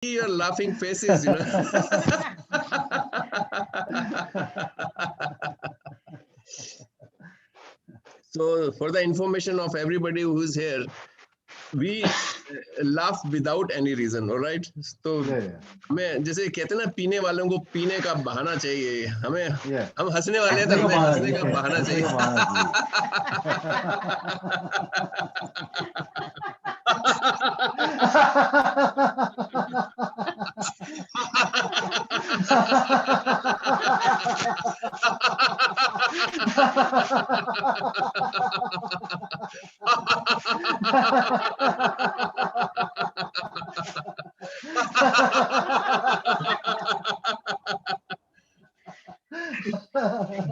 your laughing faces, you know. So for the information of everybody who's here, we laugh without any reason, all right? तो हमें जैसे कहते हैं ना, पीने वालों को पीने का बहाना चाहिए, हमें हम हंसने वाले हैं तो हमें हंसने का बहाना चाहिए।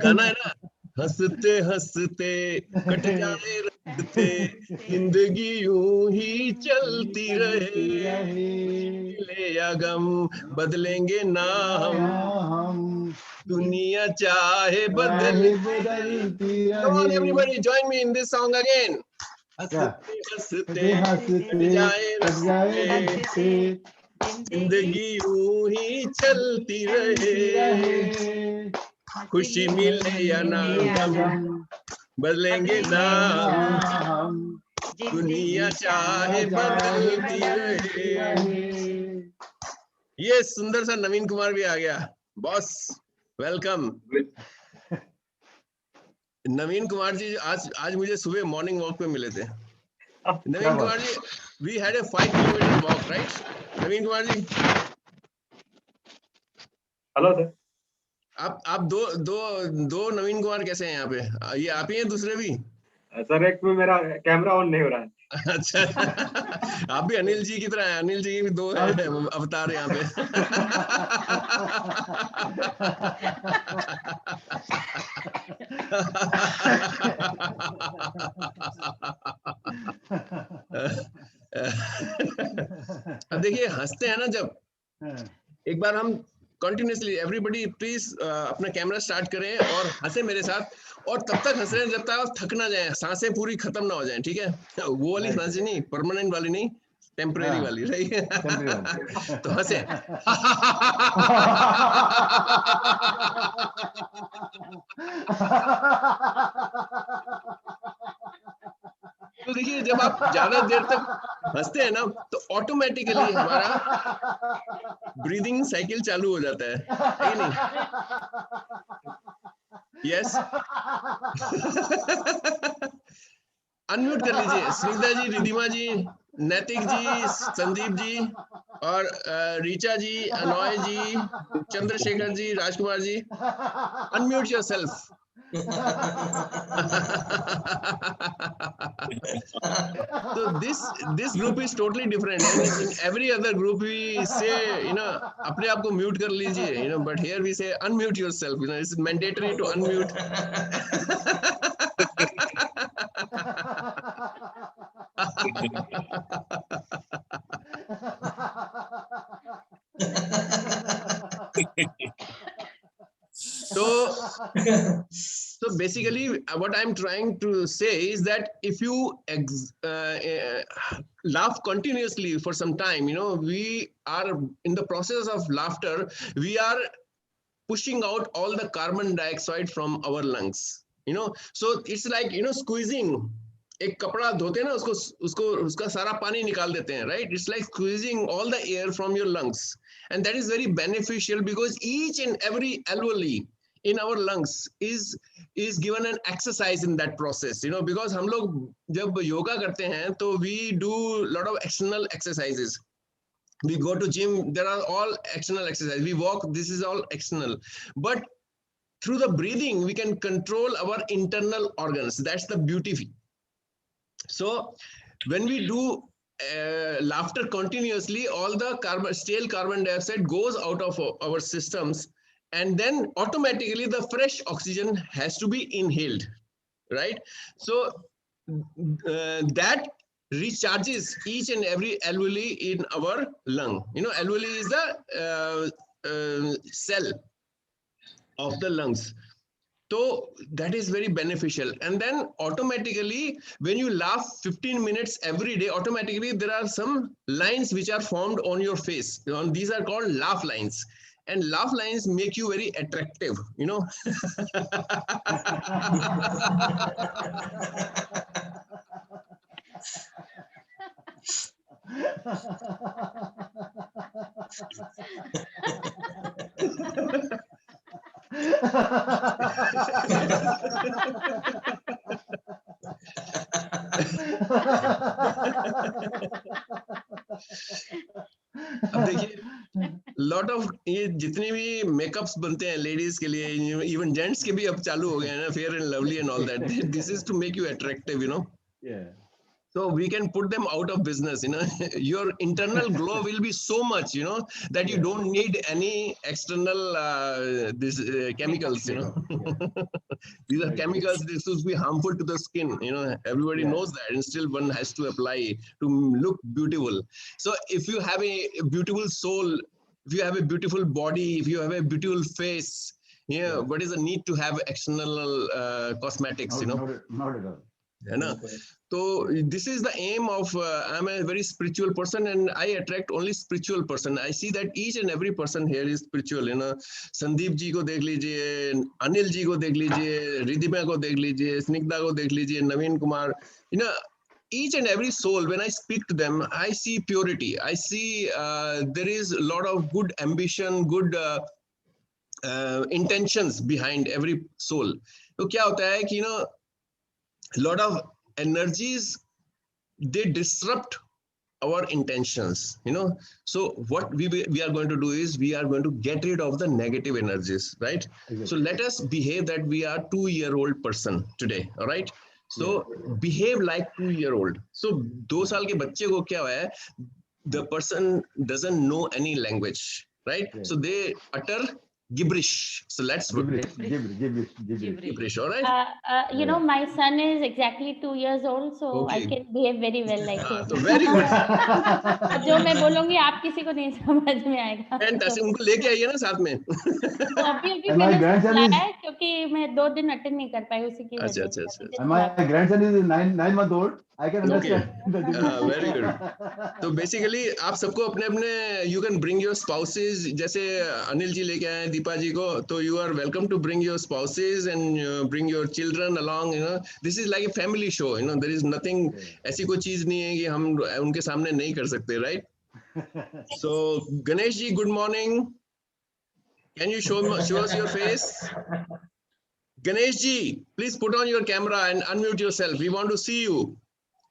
गाना है ना, हंसते हंसते कट जाए रस्ते, जिंदगी यूं ही चलती रहे, ले या गम बदलेंगे ना हम, दुनिया चाहे बदलती रहे। Come on everybody, join me in this song again. हंसते हंसते कट जाए रस्ते, जिंदगी यूं ही चलती रहे, खुशी मिले या ना गम बदलेंगे ना हम, दुनिया चाहे बदलती रहे। ये सुंदर सा नवीन कुमार भी आ गया। Boss welcome. नवीन कुमार जी आज मुझे सुबह मॉर्निंग वॉक पे मिले थे। Naveen Kumar ji, we had a 5 kilometre walk, right? Naveen Kumar ji, hello sir. आप दो नवीन कुमार कैसे हैं यहाँ पे? ये आप ही हैं, दूसरे भी? सर एक में मेरा कैमरा ऑन नहीं हो रहा है। अच्छा, आप भी अनिल जी की तरह हैं। अनिल जी की भी 2 अवतार यहाँ पे। अब देखिए, हंसते हैं ना जब, एक बार हम कंटिन्यूसली एवरीबडी प्लीज अपना कैमरा स्टार्ट करें और हंसे मेरे साथ, और तब तक हंस रहे हैं जब तक आप थक ना जाए, सांसें पूरी खत्म ना हो जाएं, ठीक है? वो वाली सांसें नहीं, परमानेंट वाली नहीं, टेम्परेरी वाली, राइट? तो हंसे। तो देखिए, जब आप ज्यादा देर तक हंसते हैं ना, तो ऑटोमेटिकली हमारा ब्रीदिंग साइकिल चालू हो जाता है कि नहीं? यस। अनम्यूट कर लीजिए स्निग्धा जी, रिधिमा जी, नैतिक जी, संदीप जी, और Richa ji, Anoy ji, Chandrashekhar ji, Rajkumar ji, unmute yourself. So this group is totally different. In every other group we say, अपने आप को म्यूट कर लीजिए, but here we say unmute yourself. It's mandatory to unmute. So basically, what I'm trying to say is that if you laugh continuously for some time, we are in the process of laughter, we are pushing out all the carbon dioxide from our lungs. So it's like squeezing. एक कपड़ा धोते हैं ना, उसका सारा पानी निकाल देते हैं, right? It's like squeezing all the air from your lungs, and that is very beneficial because each and every alveoli in our lungs is given an exercise in that process, because हम लोग जब योगा करते हैं तो we do lot of external exercises. We go to gym, there are all external exercises. We walk, this is all external. But through the breathing, we can control our internal organs. That's the beauty. So when we do laughter continuously, all the stale carbon dioxide goes out of our systems, and then automatically the fresh oxygen has to be inhaled, right? So that recharges each and every alveoli in our lung. Alveoli is the cell of the lungs. So that is very beneficial. And then automatically, when you laugh 15 minutes every day, automatically there are some lines which are formed on your face. These are called laugh lines. And laugh lines make you very attractive, you know. अब देखिए lot of ये जितने भी makeups बनते हैं ladies के लिए, even gents के भी अब चालू हो गए हैं ना, fair and lovely and all that, this is to make you attractive, you know. So we can put them out of business, you know. Your internal glow will be so much, you know, that you don't need any external chemicals, you know. These are chemicals. This will be harmful to the skin, you know. Everybody knows that, and still one has to apply to look beautiful. So if you have a beautiful soul, if you have a beautiful body, if you have a beautiful face, what is the need to have external cosmetics, you know? Not at all. है ना. So this is the aim of I'm a very spiritual person and I attract only spiritual person. I see that each and every person here is spiritual, you know. Sandeep ji को देख लीजिए, अनिल जी को देख लीजिए, रिधिमा को देख लीजिए, स्निग्धा को देख लीजिए, नवीन Kumar, you know. Each and every soul, when I speak to them, I see purity. I see there is a lot of good ambition, good intentions behind every soul. तो क्या होता है कि, you know, lot of energies, they disrupt our intentions, you know. So what we are going to do is we are going to get rid of the negative energies, right? Exactly. So let us behave that we are 2-year-old person today, all right? So behave like 2-year-old. So 2 साल के बच्चे को क्या है, the person doesn't know any language, right? So they utter gibberish. So let's gibberish, all right? You know, my son is exactly 2 years old, so I can behave very well like him. So very good. जो मैं बोलूंगी आप किसी को नहीं समझ में आएगा. Fantastic. उनको लेके आइए ना साथ में. अभी मैंने बुलाया है क्योंकि मैं 2 दिन अटेंड नहीं कर पाई उसी की वजह से. And my grandson is 9 months old. I can understand. Very good. तो basically आप सबको अपने अपने you can bring your spouses, जैसे अनिल जी लेके आए दीपा जी को, तो you are welcome to bring your spouses and bring your children along, you know. This is like a family show, you know. There is nothing, ऐसी कोई चीज नहीं है कि हम उनके सामने नहीं कर सकते, right? So Ganesh ji, good morning. Can you show us your face? Ganesh ji, please put on your camera and unmute yourself. We want to see you.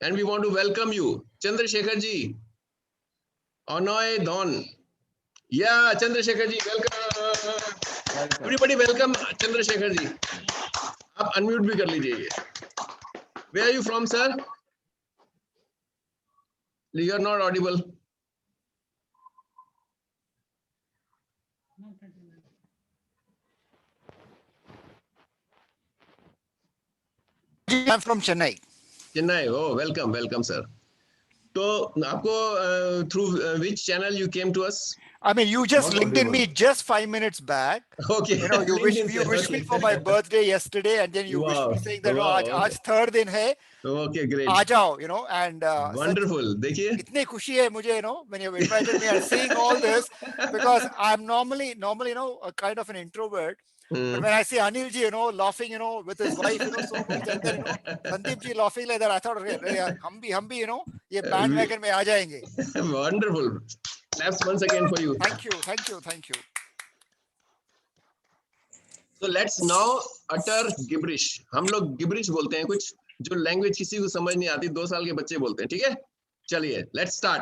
And we want to welcome you. Chandrasekhar ji. Onoy Don. Yeah, Chandrasekhar ji, welcome. Everybody welcome Chandrasekhar ji. आप unmute भी कर लीजिए. Where are you from, sir? You are not audible. I'm from Chennai. Chennai. Oh, welcome, sir. So, आपको through which channel you came to us? I mean, you just LinkedIn me just 5 minutes back. Okay. You know, you wish me for my birthday yesterday, and then you wish me saying that आज third दिन है. Okay, great. आ जाओ, you know, and wonderful. देखिए. इतनी खुशी है मुझे, you know, when you invited me and seeing all this, because I'm normally, you know, a kind of an introvert. But when I see Anil ji, you know, laughing, you know, with his wife, you know, so much, and then, you know, Sandeep ji laughing like that, I thought, हम भी, you know, ये bandwagon में आ जाएंगे. Wonderful. Claps once again for you. Thank you. So let's now utter gibberish. हम लोग gibberish बोलते हैं, कुछ जो language किसी को समझ नहीं आती, 2 साल के बच्चे बोलते हैं, ठीक है? चलिए, let's start.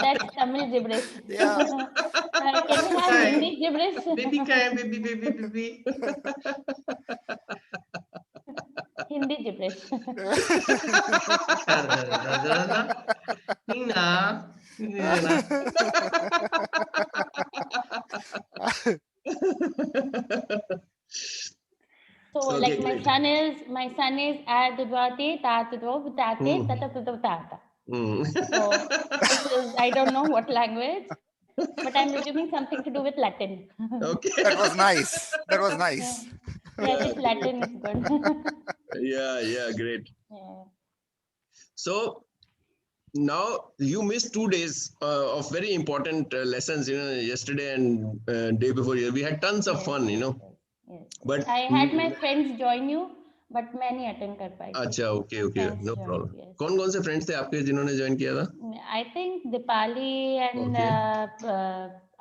That's Tamil gibberish. Yeah. Can you have Hindi gibberish? Baby. Hindi gibberish. Nina. ये ना So Okay, like great. my son is advati tatvo tate tatatata. So this is, I don't know what language, but I'm assuming something to do with Latin. Okay. That was nice. That was Yeah. nice. Yes, it's Latin is good. Yeah, great. Yeah. So now you missed 2 days of very important lessons, yesterday and day before. We had tons of Yes, fun, yes. but I had my friends join you, but मैं नहीं attend कर पाई थी. अच्छा, okay, Friends no joined, problem. yes. कौन से friends थे आपके जिन्होंने ज्वाइन किया था? I think Dipali and Okay.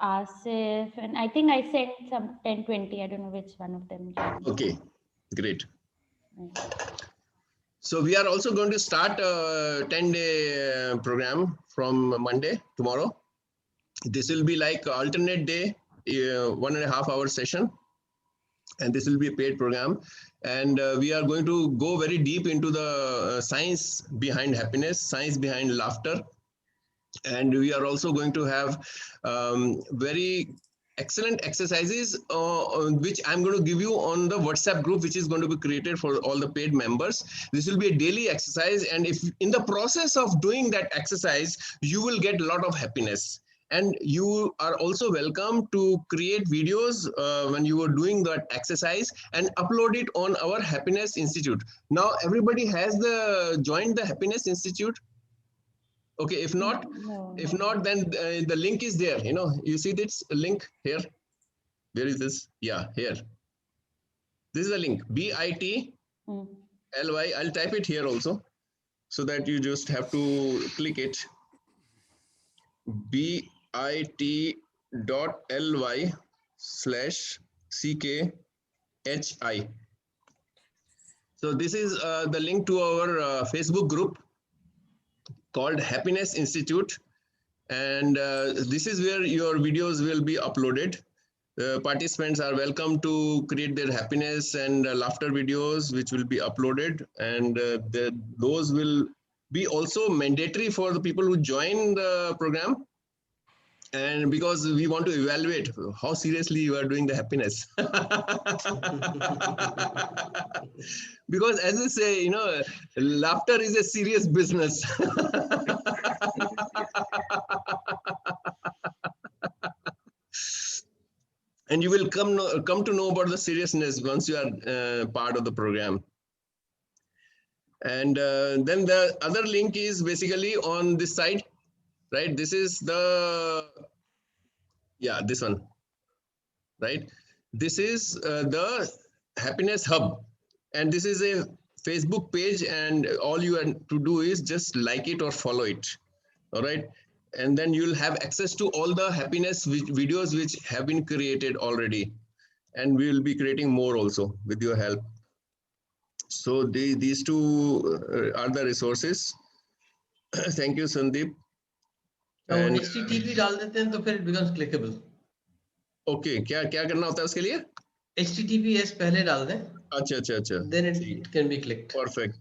Asif, and I think I sent some 10-20. I don't know which one of them joined. Okay, great. Mm. So we are also going to start a 10-day program from Monday, tomorrow. This will be like alternate day, 1.5 hour session, and this will be a paid program. And we are going to go very deep into the science behind happiness, science behind laughter. And we are also going to have very excellent exercises which I'm going to give you on the WhatsApp group, which is going to be created for all the paid members. This will be a daily exercise, and if in the process of doing that exercise, you will get a lot of happiness. And you are also welcome to create videos when you are doing that exercise and upload it on our Happiness Institute. Now everybody has joined the Happiness Institute. Okay, if not, No. then the link is there. You see this link here. Where is this? Yeah, here. This is the link, bit.ly. I'll type it here also, so that you just have to click it. bit.ly/CKHI. So this is the link to our Facebook group called Happiness Institute, and this is where your videos will be uploaded. Participants are welcome to create their happiness and laughter videos, which will be uploaded, and those will be also mandatory for the people who join the program. And because we want to evaluate how seriously you are doing the happiness. Because as I say, laughter is a serious business. And you will come to know about the seriousness once you are part of the program. And then the other link is basically on this side, right? This is this one, right? This is the Happiness Hub, and this is a Facebook page, and all you have to do is just like it or follow it. All right. And then you'll have access to all the happiness videos which have been created already. And we will be creating more also with your help. So these two are the resources. Thank you, Sandeep. And HTTP डाल देते हैं तो फिर it becomes clickable. Okay, क्या करना होता है उसके लिए? HTTPS पहले डाल दें. अच्छा. Then it can be clicked. Perfect.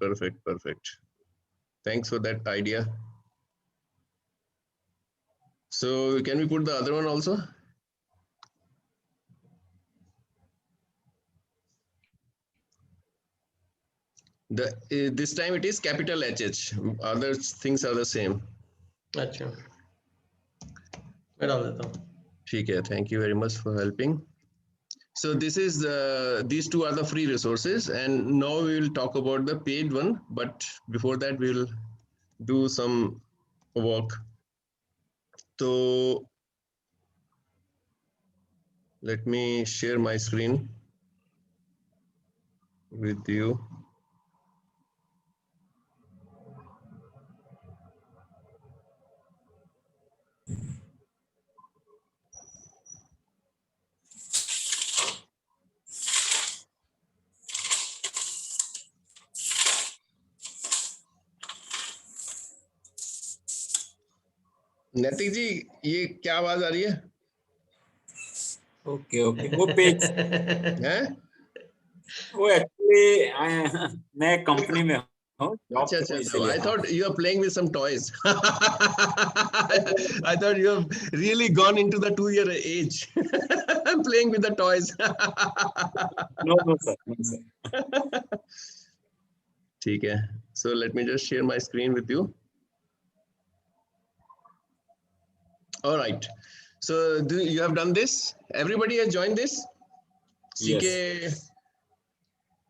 Thanks for that idea. So can we put the other one also? This time it is capital HH. Other things are the same. अच्छा. मैं डाल देता हूँ. ठीक है. Thank you very much for helping. So this is these two are the free resources, and now we will talk about the paid one. But before that, we will do some work. So let me share my screen with you. नैतिक जी, ये क्या आवाज आ रही है? Okay वो page है? वो actually मैं कंपनी में Acha, acha, acha. I thought you are playing with some toys. I thought you have really gone into the 2-year age. I'm playing with the toys. No, sir. No, sir. ठीक है. So let me just share my screen with you. All right. So you have done this? Everybody has joined this? CK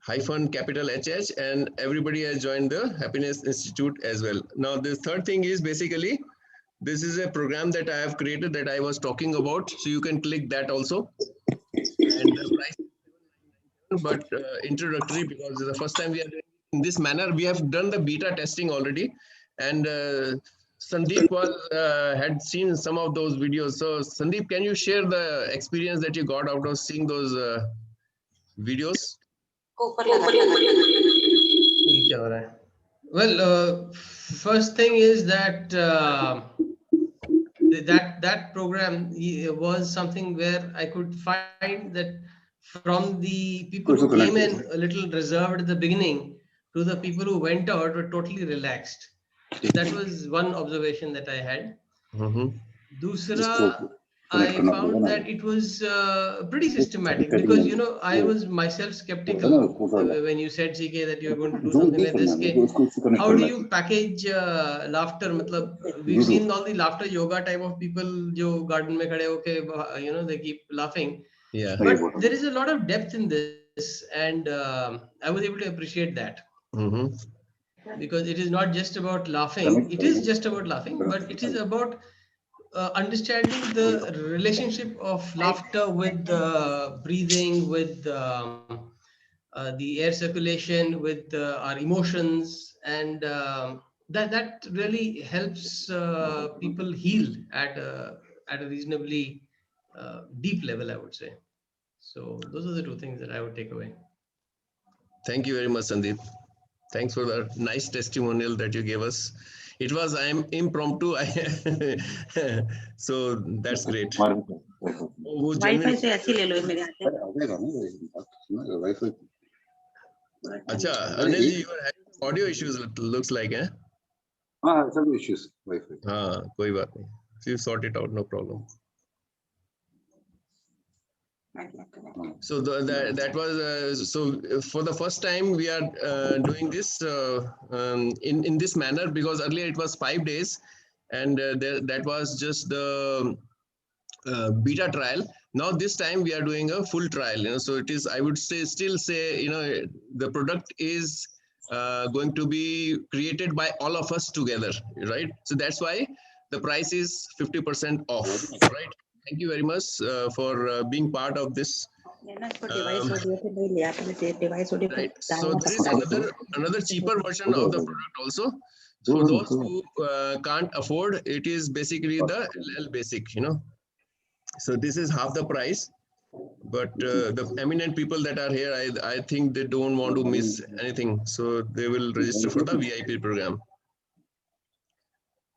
hyphen capital HH, and everybody has joined the Happiness Institute as well. Now, the third thing is basically, this is a program that I have created that I was talking about. So you can click that also. And the price, but introductory, because the first time we are doing in this manner. We have done the beta testing already, and Sandeep had seen some of those videos. So Sandeep, can you share the experience that you got out of seeing those videos? Well, first thing is that that program was something where I could find that from the people who came in a little reserved at the beginning to the people who went out were totally relaxed. So that was one observation that I had. Dusra, I found that it was pretty systematic, because I was myself skeptical when you said, CK, that you're going to do something like this. How do you package laughter? We've seen all the laughter yoga type of people jo garden mein khade hoke, they keep laughing. Yeah. But there is a lot of depth in this, and I was able to appreciate that. Because it is not just about laughing. It is just about laughing, but it is about understanding the relationship of laughter with breathing, with the air circulation, with our emotions, and that really helps people heal at a reasonably deep level, I would say. So those are the two things that I would take away. Thank you very much, Sandeep. Thanks for the nice testimonial that you gave us. It was impromptu, so that's great. Wi-Fi से ऐसे ले लो मेरे हाथ में. अच्छा, Anil ji, you are having audio issues. Looks like, eh? Some issues. Wi-Fi. हाँ, कोई बात नहीं. You sort it out, no problem. So that was so for the first time we are doing this in this manner, because earlier it was 5 days, and that was just the beta trial. Now this time we are doing a full trial. So it is, I would still say the product is going to be created by all of us together, right? So that's why the price is 50% off, right? Thank you very much for being part of this. Right. So there is another cheaper version of the product also. For those who can't afford, it is basically the LL Basic, So this is half the price. But the eminent people that are here, I think they don't want to miss anything. So they will register for the VIP program.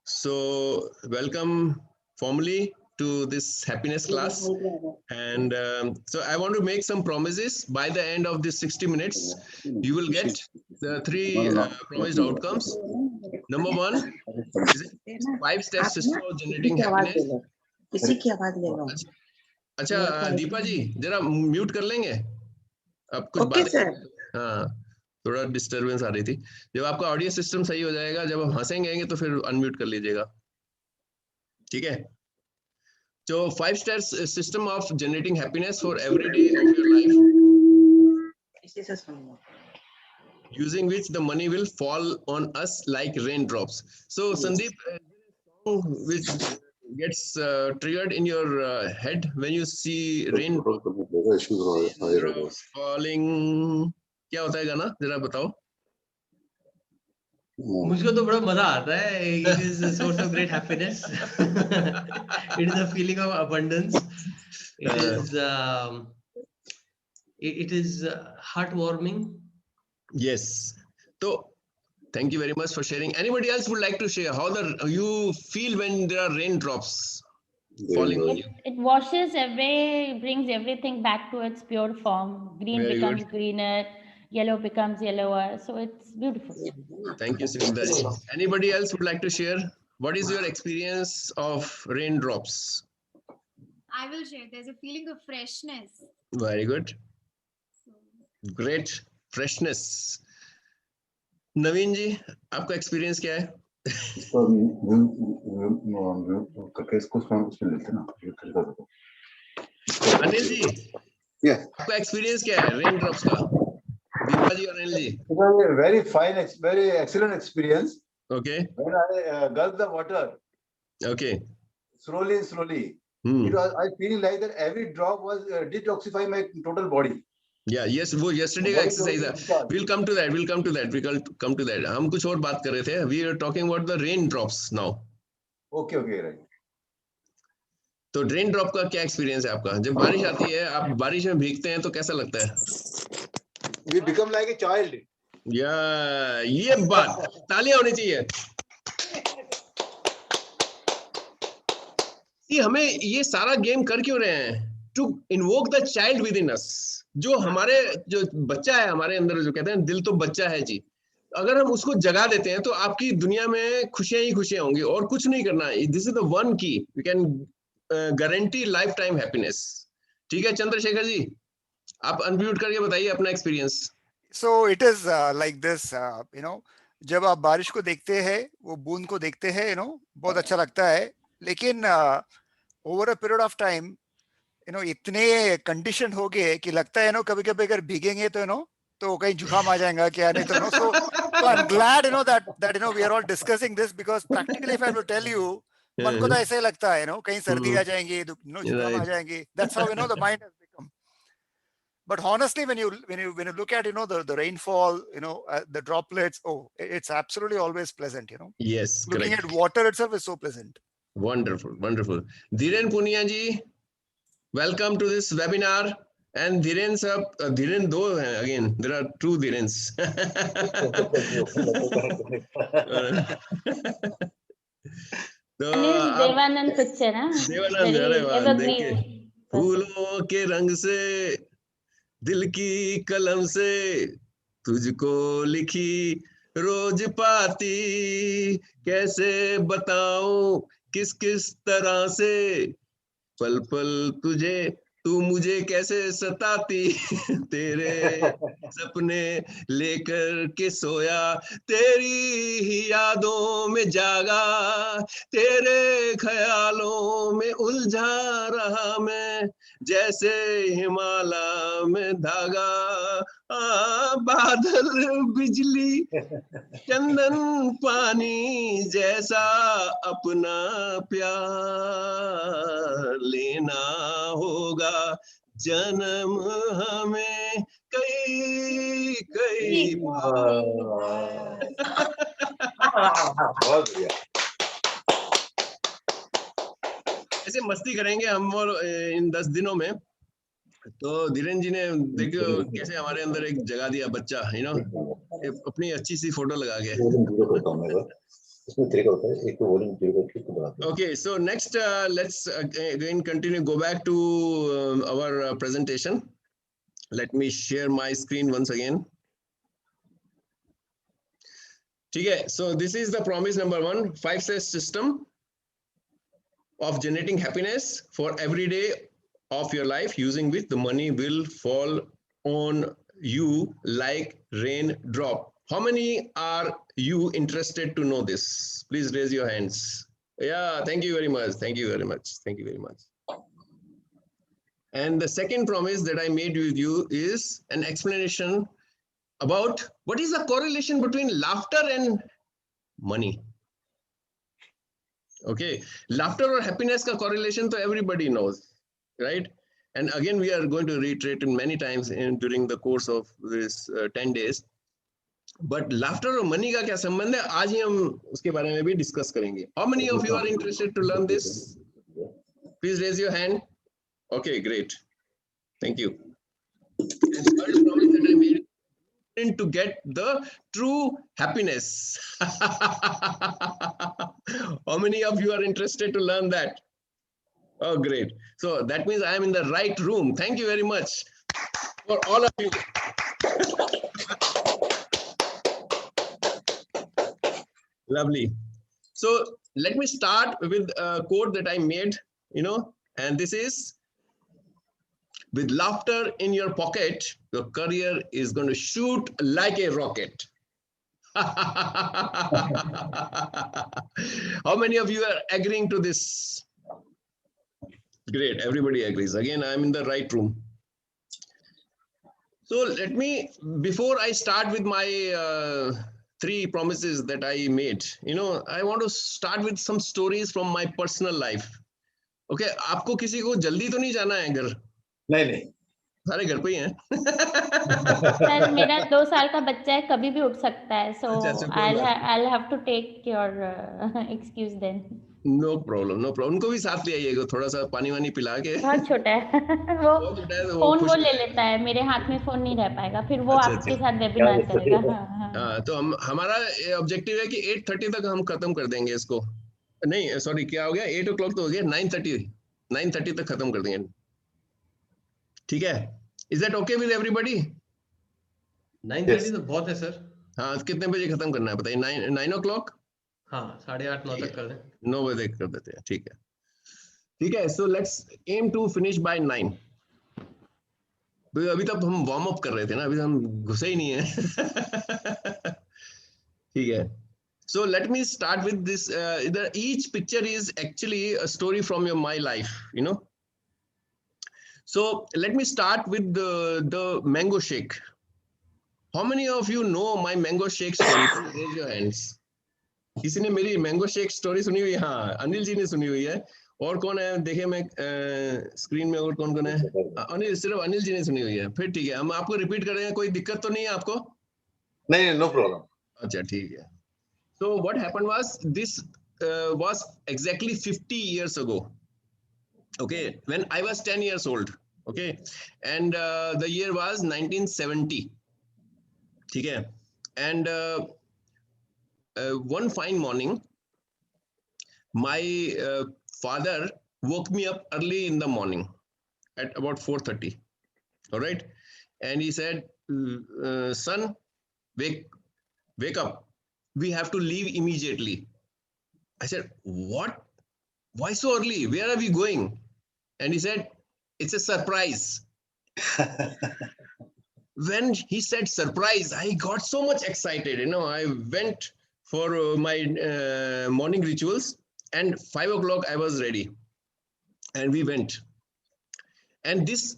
So welcome formally to this happiness class, and so I want to make some promises. By the end of this 60 minutes, you will get the 3 promised outcomes. Number 1 is a 5-step system of generating happiness. अच्छा दीपा जी जरा mute कर लेंगे अब कुछ बात. हाँ, थोड़ा disturbance आ रही थी. जब आपका ऑडियो सिस्टम सही हो जाएगा, जब हम हंसेंगे तो फिर अनम्यूट कर लीजिएगा, ठीक है? So 5-step system of generating happiness for every day of your life, using which the money will fall on us like raindrops. So Sandeep, which gets triggered in your head when you see raindrops falling, क्या होता है गाना, जरा बताओ. मुझको तो बड़ा मजा आता है. It is a source of great happiness. It is a feeling of abundance. It is heartwarming. Yes. So thank you very much for sharing. Anybody else would like to share how you feel when there are raindrops falling on you? It washes away, brings everything back to its pure form. Green becomes greener. yellow becomes yellower. So it's beautiful. Thank you, Sunita ji. Anybody else would like to share? What is your experience of raindrops? I will share. There's a feeling of freshness. Very good. Great freshness. नवीन जी, आपका experience क्या है? अनिल जी, आपका experience क्या है rain drops का? दीपा जी और Anil ji. Very fine, very excellent experience. Okay. When I gulped the water. Okay. Slowly, it was. I feeling like that every drop was detoxify my total body. Yeah, yes, वो yesterday का exercise है. We'll come to that. We'll come to that. हम कुछ और बात कर रहे थे. We are talking about the rain drops now. Okay, right. तो रेन ड्रॉप का क्या एक्सपीरियंस है आपका? जब बारिश आती है, आप बारिश में भीगते हैं तो कैसा लगता है? We become like a child. ये बात तालियां होनी चाहिए. हमें ये सारा गेम कर क्यों रहे हैं? To invoke the child within us. जो बच्चा है हमारे अंदर, जो कहते हैं दिल तो बच्चा है जी, अगर हम उसको जगा देते हैं तो आपकी दुनिया में खुशियां ही खुशियां होंगी और कुछ नहीं करना है. This is the one key. We can guarantee lifetime happiness. ठीक है चंद्रशेखर जी, आप अनम्यूट करके बताइए अपना experience. So it is like this, जब आप बारिश को देखते हैं, वो बूंद को देखते हैं, बहुत अच्छा लगता है. लेकिन over a period of time, इतने कंडीशन हो गए कि लगता है कभी कभी अगर भीगेंगे तो कहीं जुकाम आ जाएगा क्या, नहीं तो so I'm glad that we are all discussing this, because practically if I will tell you, मन को तो ऐसा ही लगता है कहीं सर्दी आ जाएंगे, जुकाम आ जाएंगे. That's how the mind has become. But honestly, when you look at the rainfall, the droplets, it's absolutely always pleasant. Yes, looking correct. at water itself is so pleasant. Wonderful. Dhiren Punia ji, welcome to this webinar. And Dhiren sir, Dhiren do hai again. There are two Dhirens. Devanand picture ना, देवानंद, अरे वाह, देखिए फूलों के रंग से, दिल की कलम से, तुझको लिखी रोज पाती, कैसे बताऊं किस किस तरह से, पल पल तुझे तू मुझे कैसे सताती, तेरे सपने लेकर के सोया, तेरी ही यादों में जागा, तेरे ख्यालों में उलझा रहा मैं, जैसे हिमालय में धागा, बादल बिजली चंदन पानी जैसा अपना प्यार लेना होगा, जन्म हमें कई कई बार. ऐसे मस्ती करेंगे हम और इन 10 दिनों में. तो धीरेन जी ने देखो कैसे हमारे अंदर एक जगा दिया बच्चा, अपनी अच्छी सी फोटो लगा के. Okay, so next let's again continue, go back to our presentation. Let me share my screen once again. Okay, so this is the promise number 1, 5-step system of generating happiness for every day of your life, using which the money will fall on you like rain drop. How many are you interested to know this? Please raise your hands. Yeah, thank you very much. Thank you very much. Thank you very much. And the second promise that I made with you is an explanation about what is the correlation between laughter and money. Okay, laughter or happiness ka correlation to everybody knows, right? And again, we are going to reiterate it many times during the course of this 10 days. But laughter और money का क्या संबंध है, आज ही हम उसके बारे में भी डिस्कस करेंगे. How many of you are interested to learn this? Please raise your hand. Okay, great. Thank you. And the first promise that I made to get the true happiness. How many of you are interested to learn that? Oh, great. So that means I am in the right room. Thank you very much for all of you. Lovely. So let me start with a quote that I made, and this is, with laughter in your pocket, your career is going to shoot like a rocket. How many of you are agreeing to this? Great, everybody agrees. Again, I'm in the right room. So let me, before I start with my 3 promises that I made, I want to start with some stories from my personal life. Okay, आपको किसी को जल्दी तो नहीं जाना है घर? नहीं, सारे घर पे ही हैं। सर मेरा 2 साल का बच्चा है, कभी भी उठ सकता है, so I'll have to take your excuse then. No problem, no problem. उनको भी साथ ले आइएगा, थोड़ा सा पानी वानी पिला के। बहुत छोटा है वो फोन वो ले लेता है, मेरे हाथ में फोन नहीं रह पाएगा, फिर वो आपके साथ वेबिनार करेगा। हाँ, तो हमारा ऑब्जेक्टिव है कि 8:30 तक हम खत्म कर देंगे इसको। नहीं सॉरी, क्या हो गया, 8 o'clock तो हो गया, 9:30 तक खत्म कर देंगे। ठीक है, is that okay with everybody? 9:30 तो बहुत है सर। हाँ, कितने बजे खत्म करना है बताइए? 9 o'clock? हाँ, 8:30 9 तक कर दें। 9 बजे कर देते हैं, ठीक है। ठीक है, so let's aim to finish by 9। अभी तक हम वार्म अप कर रहे थे ना, अभी हम घुसे ही नहीं है। ठीक है, so let me start with this. Each picture is actually a story from my life, So let me start with the mango shake. How many of you know my mango shake story? Raise your hands. किसी ने मेरी mango shake story सुनी हुई है? हाँ, अनिल जी ने सुनी हुई है। और कौन है देखे मैं स्क्रीन में, और कौन कौन है? अनिल, सिर्फ अनिल जी ने सुनी हुई है। फिर ठीक है, हम आपको रिपीट कर रहे हैं, कोई दिक्कत तो नहीं है आपको? नहीं, नो प्रॉब्लम। अच्छा, ठीक है। So what happened was, this was exactly 50 years ago. Okay, when I was 10 years old. Okay, and the year was 1970. ठीक है, and one fine morning, my father woke me up early in the morning at about 4:30. All right, and he said, son, wake up. We have to leave immediately. I said, what? Why so early? Where are we going? And he said, it's a surprise. When he said surprise, I got so much excited. I went for my morning rituals, and 5 o'clock I was ready, and we went. And this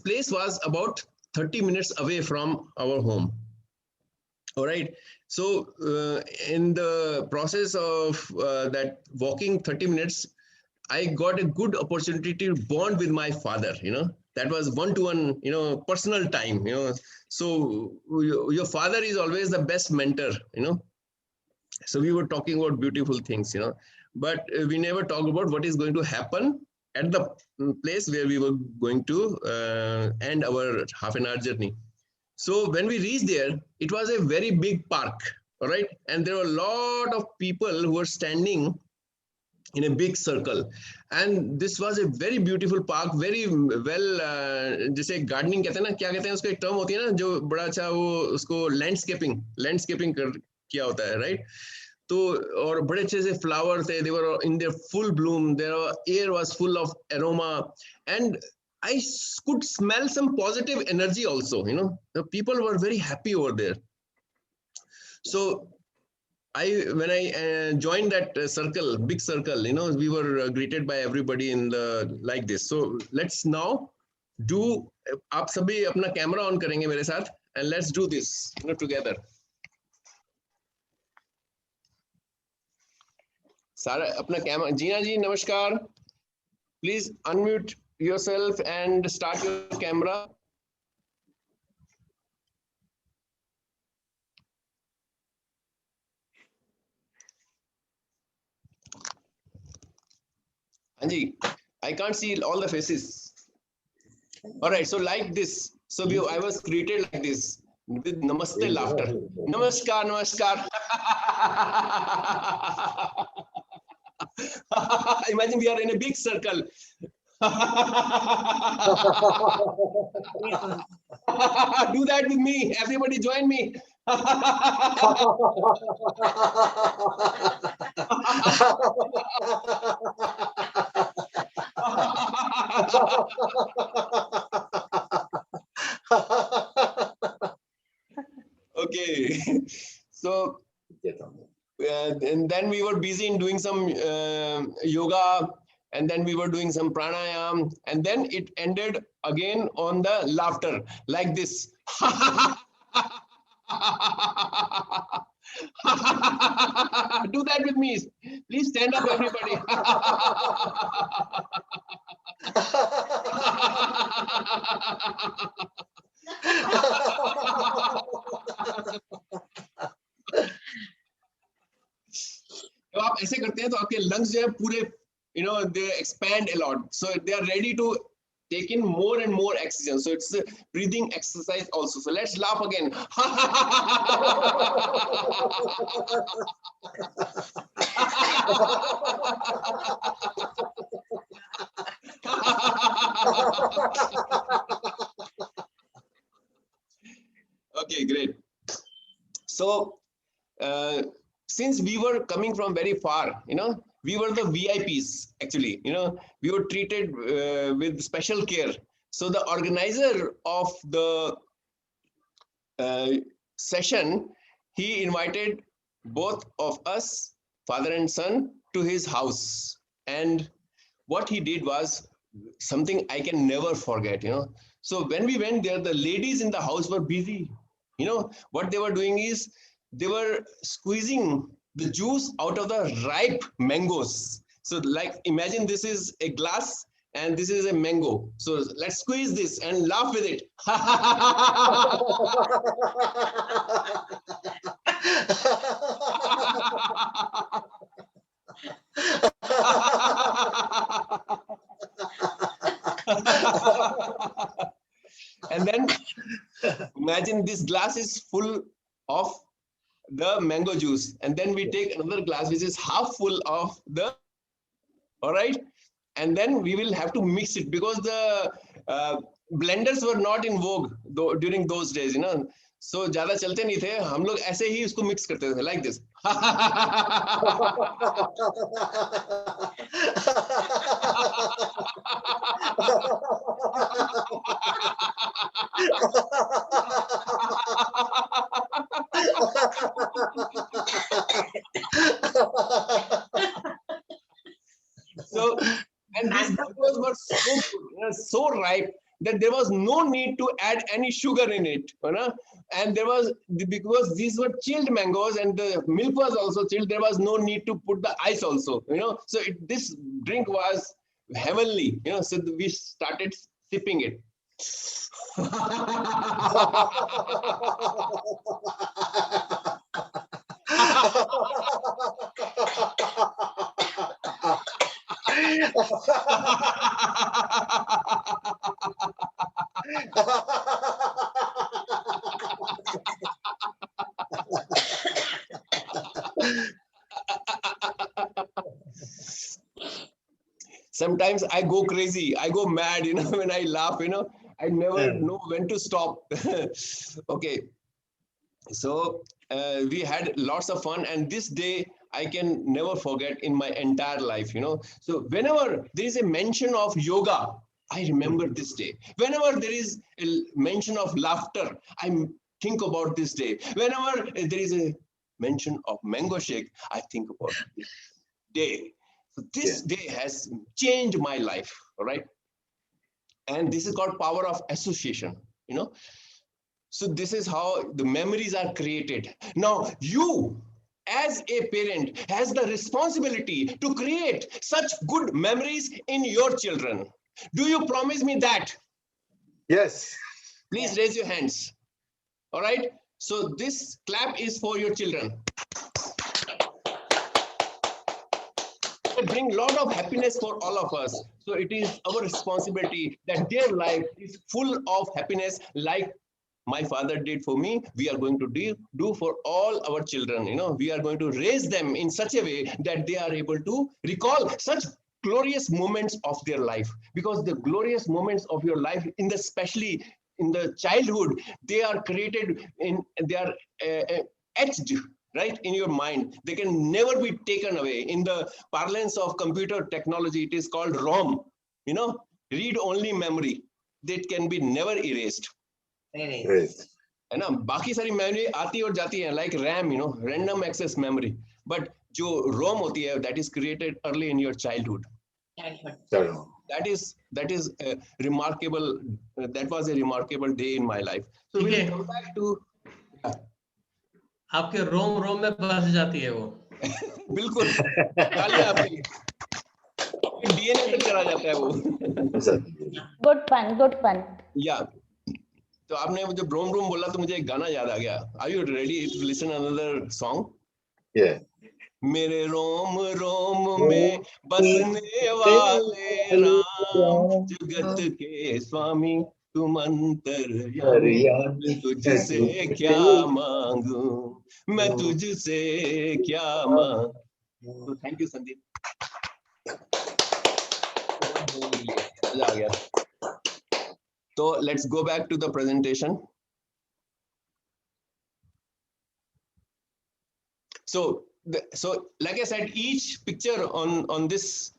place was about 30 minutes away from our home. All right. So in the process of that walking 30 minutes, I got a good opportunity to bond with my father. That was one-to-one, personal time. So your father is always the best mentor. So we were talking about beautiful things. But we never talk about what is going to happen at the place where we were going to end our half-an-hour journey. So when we reached there, it was a very big park, all right? And there were a lot of people who were standing in a big circle. And this was a very beautiful park, very well, जैसे gardening कहते हैं ना, क्या कहते हैं उसको, एक term होती है ना जो बड़ा अच्छा, वो उसको landscaping किया होता है, right? तो और बड़े अच्छे से flower थे, they were in their full bloom, their air was full of aroma, and I could smell some positive energy also. The people were very happy over there. So when I joined that circle, big circle, we were greeted by everybody in the like this. So let's now do. आप सभी अपना camera on करेंगे मेरे साथ, and let's do this, together. सारा अपना camera, जीना जी नमस्कार. Please unmute yourself and start your camera. Anji, I can't see all the faces. All right, so like this. So I was greeted like this with namaste laughter. Namaskar, namaskar. Imagine we are in a big circle. Do that with me. Everybody join me. Okay. So, and then we were busy in doing some yoga, and then we were doing some pranayam, and then it ended again on the laughter, like this. Do that with me. Please stand up, everybody. जब आप ऐसे करते हैं तो आपके lungs जो है पूरे, they expand a lot, so they are ready to take in more and more oxygen. So it's a breathing exercise also. So let's laugh again. Okay, great. So since we were coming from very far, we were the VIPs actually, we were treated with special care. So the organizer of the session, he invited both of us, father and son, to his house. And what he did was something I can never forget, So when we went there, the ladies in the house were busy. What they were doing is they were squeezing the juice out of the ripe mangoes. So like, imagine this is a glass and this is a mango. So let's squeeze this and laugh with it. And then imagine this glass is full of the mango juice, and then we take another glass which is half full of the, all right, and then we will have to mix it because the blenders were not in vogue during those days, so ज़्यादा चलते नहीं थे, हम लोग ऐसे ही इसको mix करते थे, like this. So, and these mangoes were so good, so ripe that there was no need to add any sugar in it, and there was, because these were chilled mangoes and the milk was also chilled, there was no need to put the ice also, so this drink was heavenly, so we started sipping it. Sometimes I go crazy, I go mad, when I laugh, I never know when to stop. Okay, so we had lots of fun, and this day I can never forget in my entire life, So whenever there is a mention of yoga, I remember this day. Whenever there is a mention of laughter, I think about this day. Whenever there is a mention of mango shake, I think about this day. So this day has changed my life, all right? And this is called power of association, So this is how the memories are created. Now, you as a parent has the responsibility to create such good memories in your children. Do you promise me that? Yes. Please raise your hands. All right. So this clap is for your children. It brings a lot of happiness for all of us. So it is our responsibility that their life is full of happiness, like my father did for me. We are going to do for all our children. We are going to raise them in such a way that they are able to recall such glorious moments of their life, because the glorious moments of your life, in the especially in the childhood, they are created they are etched right in your mind. They can never be taken away. In the parlance of computer technology, it is called ROM, read only memory. That can be never erased. है ना, बाकी सारी memory आती और जाती है, like RAM, random access memory. But जो ROM होती है, that is created early in your childhood. That is remarkable. That was a remarkable day in my life. So we'll come back to. आपके रोम में बस जाती है वो. बिल्कुल. आपकी DNA पे करा जाता है वो. Good fun. Yeah. तो आपने मुझे रोम बोला तो मुझे एक गाना याद आ गया. Are you ready to listen another song? Yeah. मेरे रोम में बसने वाले राम, जगत के स्वामी तुम अंतर्यामी, तुझसे क्या मांगू मैं, तुझसे क्या मांगू. Thank you Sandeep. मजा आ गया. So let's go back to the presentation. So like I said, each picture on this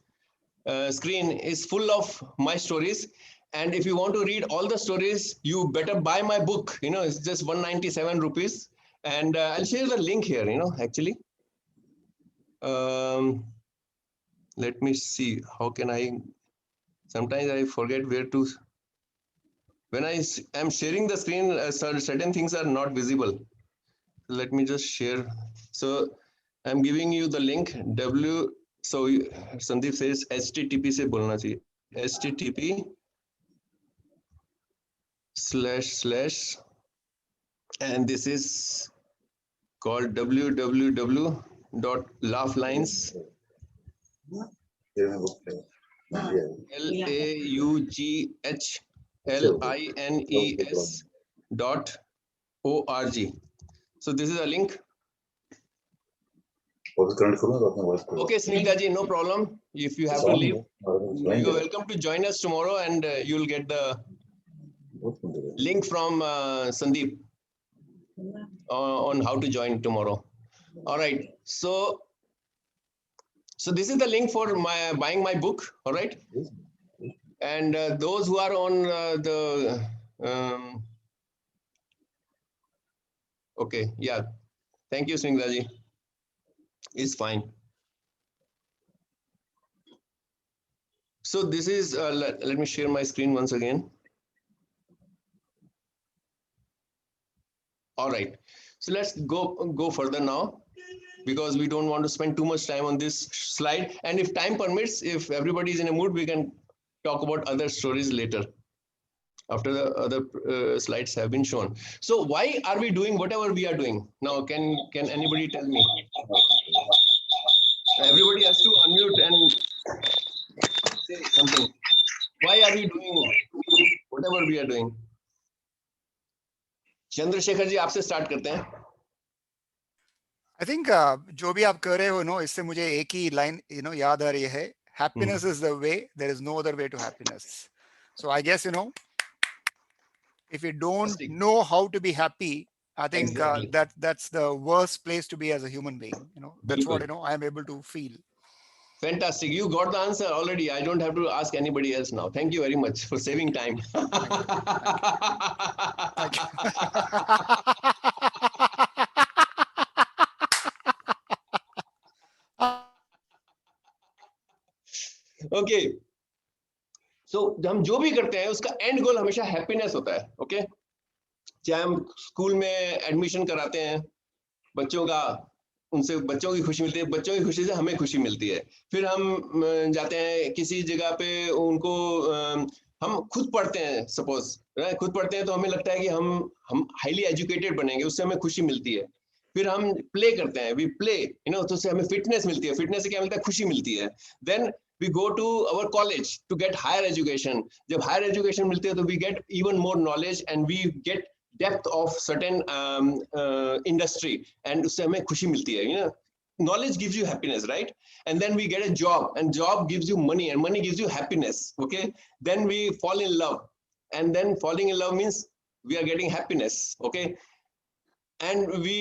screen is full of my stories. And if you want to read all the stories, you better buy my book. It's just 197 rupees. And I'll share the link here, actually. Let me see. How can sometimes I forget where to. When I am sharing the screen, certain things are not visible. Let me just share. So I'm giving you the link. So Sandeep says HTTP se bolna chahiye. HTTP / and this is called www.laughlines. LAUGHLINES.org. So this is a link. Okay, Sneha ji, no problem. If you have to leave, you're welcome to join us tomorrow, and you'll get the link from Sandeep on how to join tomorrow. All right. So this is the link for buying my book. All right. And those who are on the okay, yeah. Thank you, Sneha ji. It's fine. So this is, let me share my screen once again. All right. So let's go further now, because we don't want to spend too much time on this slide. And if time permits, if everybody is in a mood, we can talk about other stories later, after the other slides have been shown. So why are we doing whatever we are doing? Now, can anybody tell me? Everybody has to unmute and say something. Why are we doing whatever we are doing? Chandrashekhar ji, आपसे start करते हैं. I think जो भी आप कर रहे हो इससे मुझे एक ही लाइन याद आ रही है. Happiness is the way. There is no other way to happiness. So I guess if you don't know how to be happy, I think exactly. That's the worst place to be as a human being. That's what I am able to feel. Fantastic. You got the answer already. I don't have to ask anybody else now. Thank you very much for saving time. Thank you. Okay. So हम जो भी करते हैं उसका and गोल हमेशा happiness होता है. Okay, चाहे हम स्कूल में एडमिशन कराते हैं बच्चों का, उनसे बच्चों की खुशी मिलती है, बच्चों की खुशी से हमें खुशी मिलती है. फिर हम जाते हैं किसी जगह पे, उनको हम खुद पढ़ते हैं, सपोज खुद पढ़ते हैं तो हमें लगता है कि हम हाईली एजुकेटेड बनेंगे, उससे हमें खुशी मिलती है. फिर हम प्ले करते हैं, वी प्ले, तो उससे हमें फिटनेस मिलती है, फिटनेस से क्या मिलता है, खुशी मिलती है. Then we go to our college to get higher education. जब higher education मिलती है तो we get even more knowledge and we get depth of certain industry, and उससे हमें खुशी मिलती है. Knowledge gives you happiness, right? And then we get a job, and job gives you money, and money gives you happiness. Okay, then we fall in love, and then falling in love means we are getting happiness. Okay, and we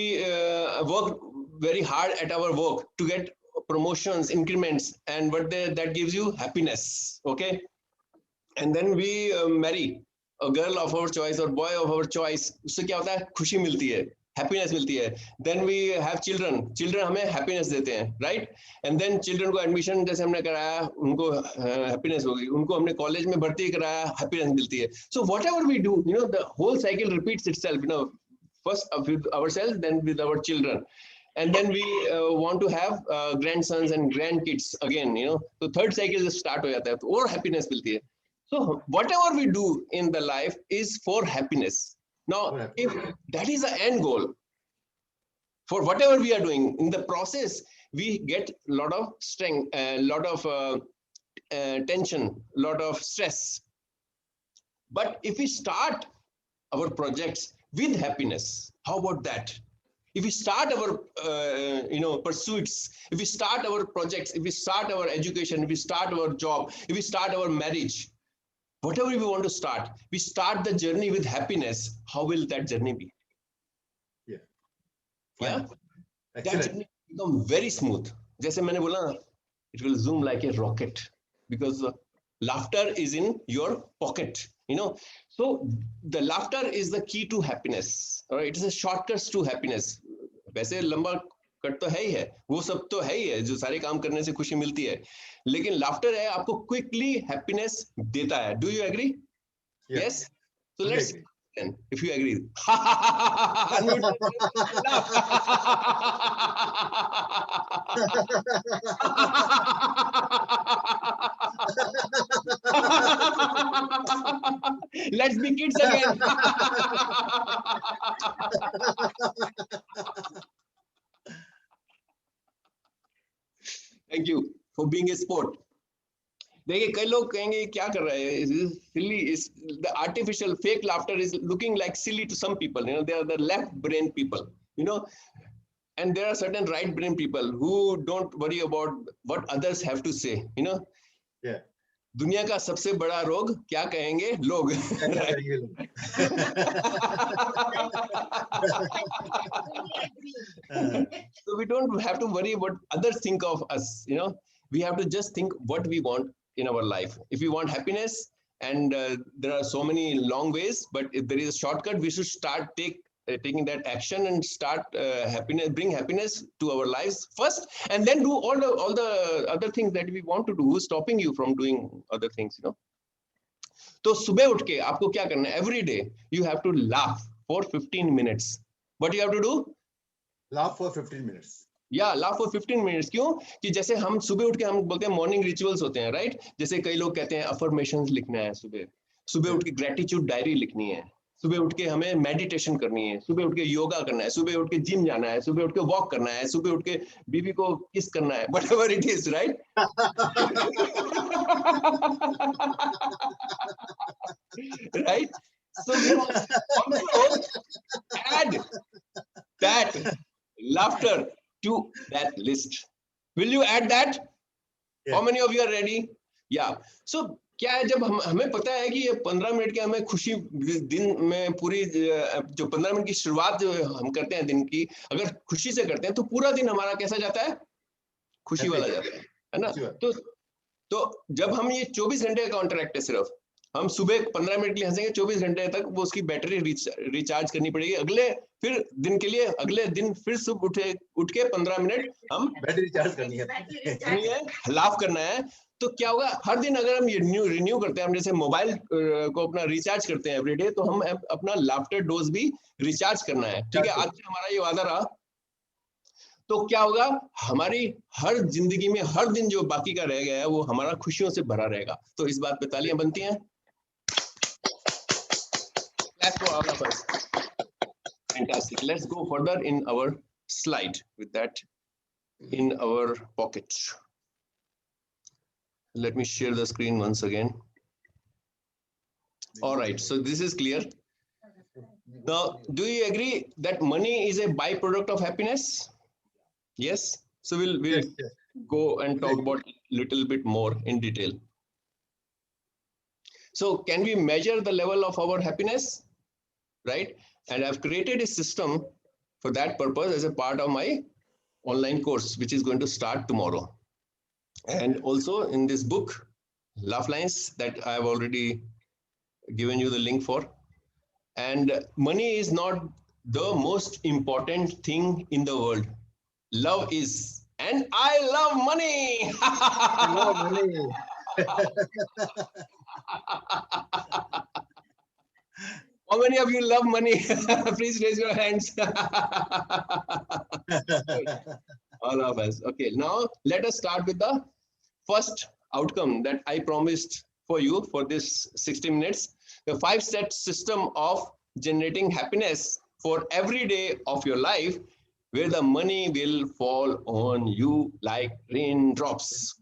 work very hard at our work to get promotions, increments, and that gives you happiness. Okay, and then we marry a girl of our choice or boy of our choice. उससे क्या होता है? खुशी मिलती है, happiness मिलती है. Then we have children. Children हमें happiness देते हैं, right? And then children को admission जैसे हमने कराया, उनको happiness होगी. उनको हमने college में भर्ती कराया, happiness मिलती है. So whatever we do, you know, the whole cycle repeats itself. You know, first with ourselves, then with our children. And then we want to have grandsons and grandkids again, you know. So third cycle start हो जाता है, तो और happiness मिलती है. So whatever we do in the life is for happiness. Now, if that is the end goal for whatever we are doing, in the process, we get a lot of strength, a lot of tension, a lot of stress. But if we start our projects with happiness, how about that? If we start our pursuits, if we start our projects, if we start our education, if we start our job, if we start our marriage, whatever we want to start, we start the journey with happiness. How will that journey be? Yeah. Yeah. Excellent. That journey will become very smooth. जैसे मैंने बोला, it will zoom like a rocket because laughter is in your pocket. You know, so the laughter is the key to happiness. All right, it is a shortcut to happiness. वैसे लंबा cut तो है ही है, वो सब तो है ही है, जो सारे काम करने से खुशी मिलती है, लेकिन लाफ्टर है आपको क्विकली हैप्पीनेस देता है. Do you agree? Yes. So let's then if you agree. Let's be kids again. Thank you for being a sport. देखिए कई लोग कहेंगे क्या कर रहा है, silly is the artificial fake laughter is looking like silly to some people. You know, they are the left brain people, you know, and there are certain right brain people who don't worry about what others have to say, you know. Yeah. दुनिया का सबसे बड़ा रोग क्या कहेंगे लोग. So we don't have to worry what others think of us, you know. We have to just think what we want in our life. If we want happiness, and there are so many long ways, but if there is a shortcut, we should start taking that action and start happiness, bring happiness to our lives first, and then do all the other things that we want to do. Who's stopping you from doing other things, you know? तो सुबह उठ के आपको क्या करना है? Every day you have to laugh for 15 minutes. What you have to do? Laugh for 15 minutes. या laugh for 15 minutes. क्यों? कि जैसे हम सुबह उठ के हम बोलते हैं मॉर्निंग रिचुअल्स होते हैं, राइट? जैसे कई लोग कहते हैं अफर्मेशंस लिखना है, सुबह उठ के ग्रेटिट्यूड डायरी लिखनी है, सुबह उठ के हमें मेडिटेशन करनी है, सुबह उठ के योगा करना है, सुबह उठ के जिम जाना है, सुबह उठ के वॉक करना है, सुबह उठ के बीवी को किस करना है, whatever it is, right? Right? So we also add that laughter to that list. Will you add that? Yeah. How many of you are ready? Yeah. So क्या है, जब हमें पता है कि ये 15 मिनट के हमें खुशी दिन में पूरी जो 15 मिनट की शुरुआत जो हम करते हैं दिन की, अगर खुशी से करते हैं तो पूरा दिन हमारा कैसा जाता है? खुशी वाला जाता है ना? तो जब हम ये 24 घंटे का कॉन्ट्रैक्ट है, सिर्फ हम सुबह 15 मिनट के लिए हंसेंगे, 24 घंटे तक वो उसकी बैटरी रिचार्ज करनी पड़ेगी. अगले फिर दिन के लिए अगले दिन फिर सुबह उठ के 15 मिनट हम बैटरी रिचार्ज करनी है, लाफ करना है. तो क्या होगा, हर दिन अगर हम ये रिन्यू करते हैं, हम जैसे मोबाइल को अपना रिचार्ज करते हैं एवरीडे, तो हम अपना लाफ्टर डोज भी रिचार्ज करना है. ठीक है, आज से हमारा ये वादा रहा. तो क्या होगा, हमारी हर जिंदगी में हर दिन जो बाकी का रह गया है वो हमारा खुशियों से भरा रहेगा. तो इस बात पे तालियां बनती हैं. Clap for all of us. Fantastic. Let's go further in our slide with that in our pocket. Let me share the screen once again. All right, so this is clear. Now, do you agree that money is a byproduct of happiness? Yes. So we'll yes. Go and talk about a little bit more in detail. So can we measure the level of our happiness? Right? And I've created a system for that purpose as a part of my online course, which is going to start tomorrow. And also in this book, Laugh Lines, that I've already given you the link for. And money is not the most important thing in the world. Love is. And I love money. I love money. How many of you love money? Please raise your hands. All of us. Okay, now let us start with the first outcome that I promised for you for this 60 minutes. The 5-step system of generating happiness for every day of your life, where the money will fall on you like raindrops.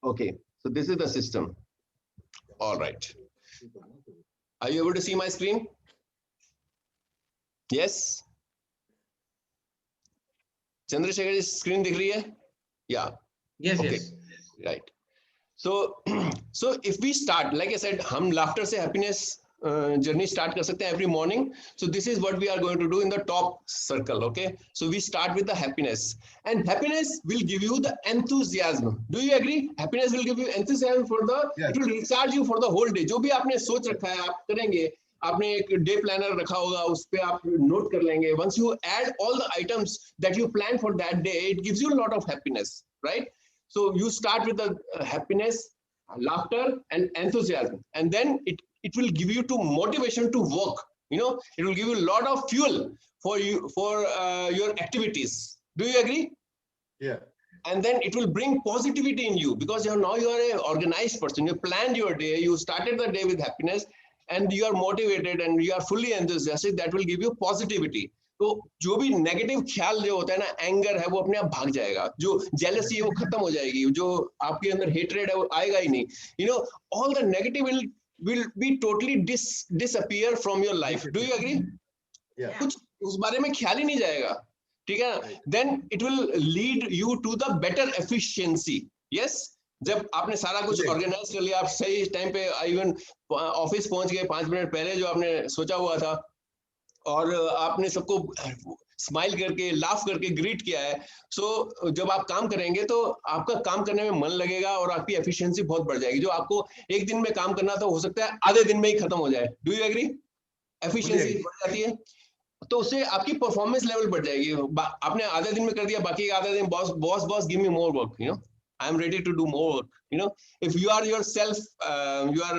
Okay, so this is the system. All right. Are you able to see my screen? Yes? Chandrasekhar's screen dikh rahi hai? Yeah. Yes, Okay. yes. Right. So, so if we start, like I said, hum laughter se happiness journey start kar sakte hain every morning. So this is what we are going to do in the top circle. Okay. So we start with the happiness, and happiness will give you the enthusiasm. Do you agree? Happiness will give you enthusiasm for the, it will recharge you for the whole day. जो भी आपने सोच रखा है आप करेंगे, आपने एक डे प्लानर रखा होगा, उस पे आप नोट कर लेंगे. Once you add all the items that you plan for that day, it gives you a lot of happiness, right? So you start with the happiness, laughter, and enthusiasm, and then it will give you to motivation to work. You know, it will give you a lot of fuel for you for your activities. Do you agree? Yeah. And then it will bring positivity in you, because now you are an organized person. You planned your day, you started the day with happiness, and you are motivated and you are fully enthusiastic. That will give you positivity. तो जो भी negative ख्याल जो होता है ना, anger है, वो अपने आप भाग जाएगा. जो जेलसी है वो खत्म हो जाएगी. जो आपके अंदर हेट्रेड है वो आएगा ही नहीं. You know, all the negative will be totally disappear from your life. Do you agree? Yeah. कुछ उस बारे में ख्याल ही नहीं जाएगा. ठीक है ना? Then it will lead you to the better efficiency. Yes. जब आपने सारा कुछ ऑर्गेनाइज कर लिया, आप सही टाइम पे इवन ऑफिस पहुंच गए 5 मिनट पहले जो आपने सोचा हुआ था, और आपने सबको स्माइल करके लाफ करके ग्रीट किया है. सो जब आप काम करेंगे तो आपका काम करने में मन लगेगा और आपकी एफिशिएंसी बहुत बढ़ जाएगी. जो आपको एक दिन में काम करना था, हो सकता है आधे दिन में ही खत्म हो जाए. Do you agree? एफिशिएंसी बढ़ जाती है तो उससे आपकी परफॉर्मेंस लेवल बढ़ जाएगी. आपने आधे दिन में कर दिया, बाकी आधे दिन boss give me more work, you know, I am ready to do more work. You know, if you are yourself, you are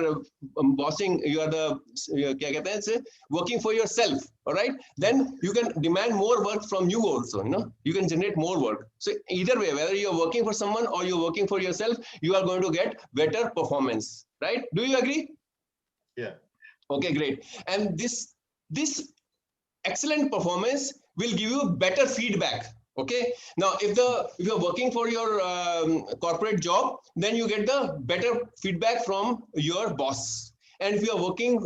bossing, you are the क्या कहते हैं, working for yourself, all right? Then you can demand more work from you also. You know, you can generate more work. So either way, whether you are working for someone or you are working for yourself, you are going to get better performance, right? Do you agree? Yeah. Okay, great. And this excellent performance will give you better feedback. Okay. Now, if you're working for your corporate job, then you get the better feedback from your boss. And if you are working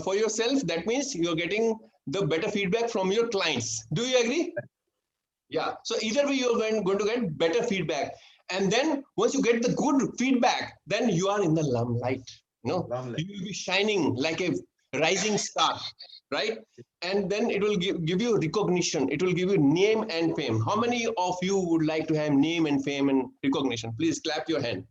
for yourself, that means you're getting the better feedback from your clients. Do you agree? Yeah. So either way, you're going to get better feedback. And then once you get the good feedback, then you are in the limelight. You know, you will be shining like a rising star, right? And then it will give you recognition. It will give you name and fame. How many of you would like to have name and fame and recognition? Please clap your hand.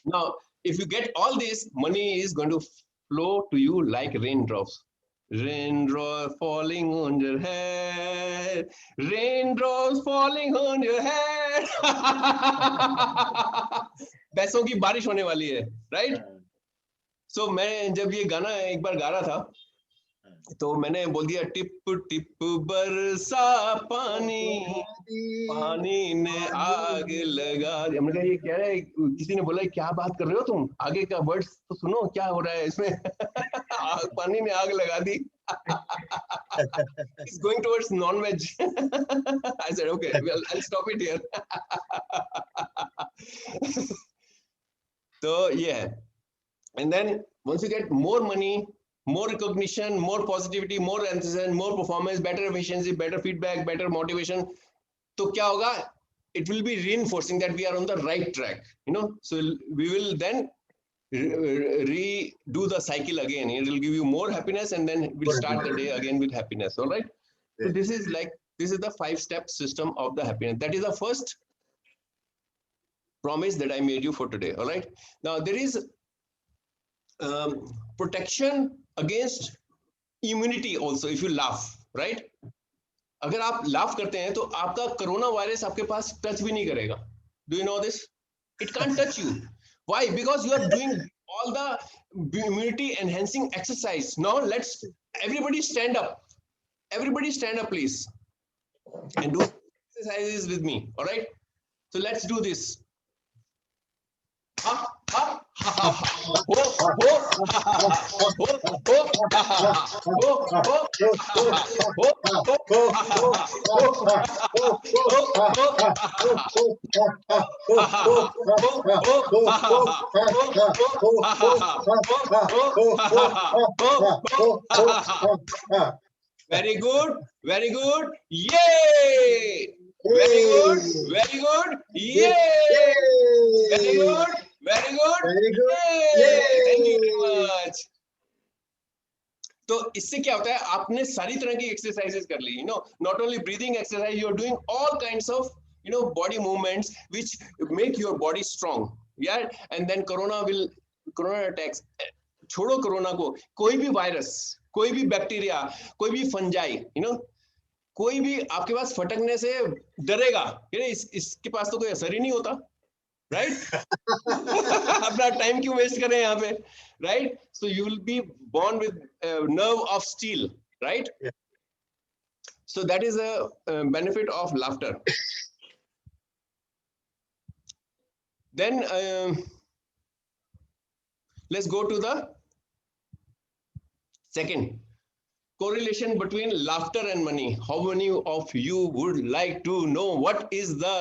Now, if you get all this, money is going to flow to you like raindrops. Raindrops falling on your head. Raindrops falling on your head. पैसों की बारिश होने वाली है, right? So मैं जब ये गाना एक बार गा रहा था, तो मैंने बोल दिया टिप टिप बरसा पानी, पानी ने आग लगा दी. हमने कहा ये क्या है? किसी ने बोला क्या बात कर रहे हो तुम, आगे का वर्ड्स तो सुनो क्या हो रहा है इसमें. पानी ने आग लगा दी. It's going towards non-veg. I said okay, well I'll stop it here. So yeah, and then once you get more money, more recognition, more positivity, more enthusiasm, more performance, better efficiency, better feedback, better motivation, तो क्या होगा? it will be reinforcing that we are on the right track, you know. So we will then redo the cycle again. It will give you more happiness, and then we'll start the day again with happiness. All right. So this is the 5-step system of the happiness. That is the first promise that I made you for today. All right. Now there is protection against immunity also if you laugh, right? अगर आप laugh करते हैं तो आपका corona virus आपके पास touch भी नहीं करेगा. Do you know this? It can't touch you. Why? Because you are doing all the immunity enhancing exercise. Now let's everybody stand up. Everybody stand up, please, and do exercises with me. All right. So let's do this. Very good, very good. Yay! Very good, very good. Yay! Very good, very good. Yay! Thank you very much. तो इससे क्या होता है, आपने सारी तरह की exercises कर ली, not only breathing exercise, you are doing all kinds of body movements which make your body strong. Yeah, and then corona attacks. छोड़ो कोरोना को, कोई भी वायरस, कोई भी बैक्टीरिया, कोई भी फंजाई, कोई भी आपके पास फटकने से डरेगा, इसके पास तो कोई असर ही नहीं होता, राइट? अपना टाइम क्यों वेस्ट करें यहाँ पे, right? So you will be born with nerve of steel, right? Yeah. So that is a benefit of laughter. Then let's go to the second correlation between laughter and money. How many of you would like to know what is the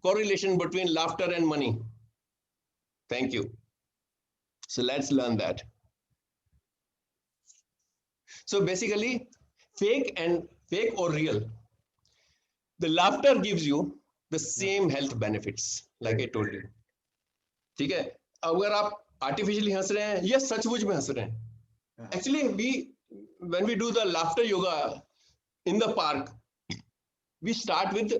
correlation between laughter and money? Thank you. So let's learn that. So basically, fake or real, the laughter gives you the same health benefits, like I told you. ठीक है? अगर आप artificially हंस रहे हैं या सचमुच में हंस रहे हैं. Actually, when we do the laughter yoga in the park, we start with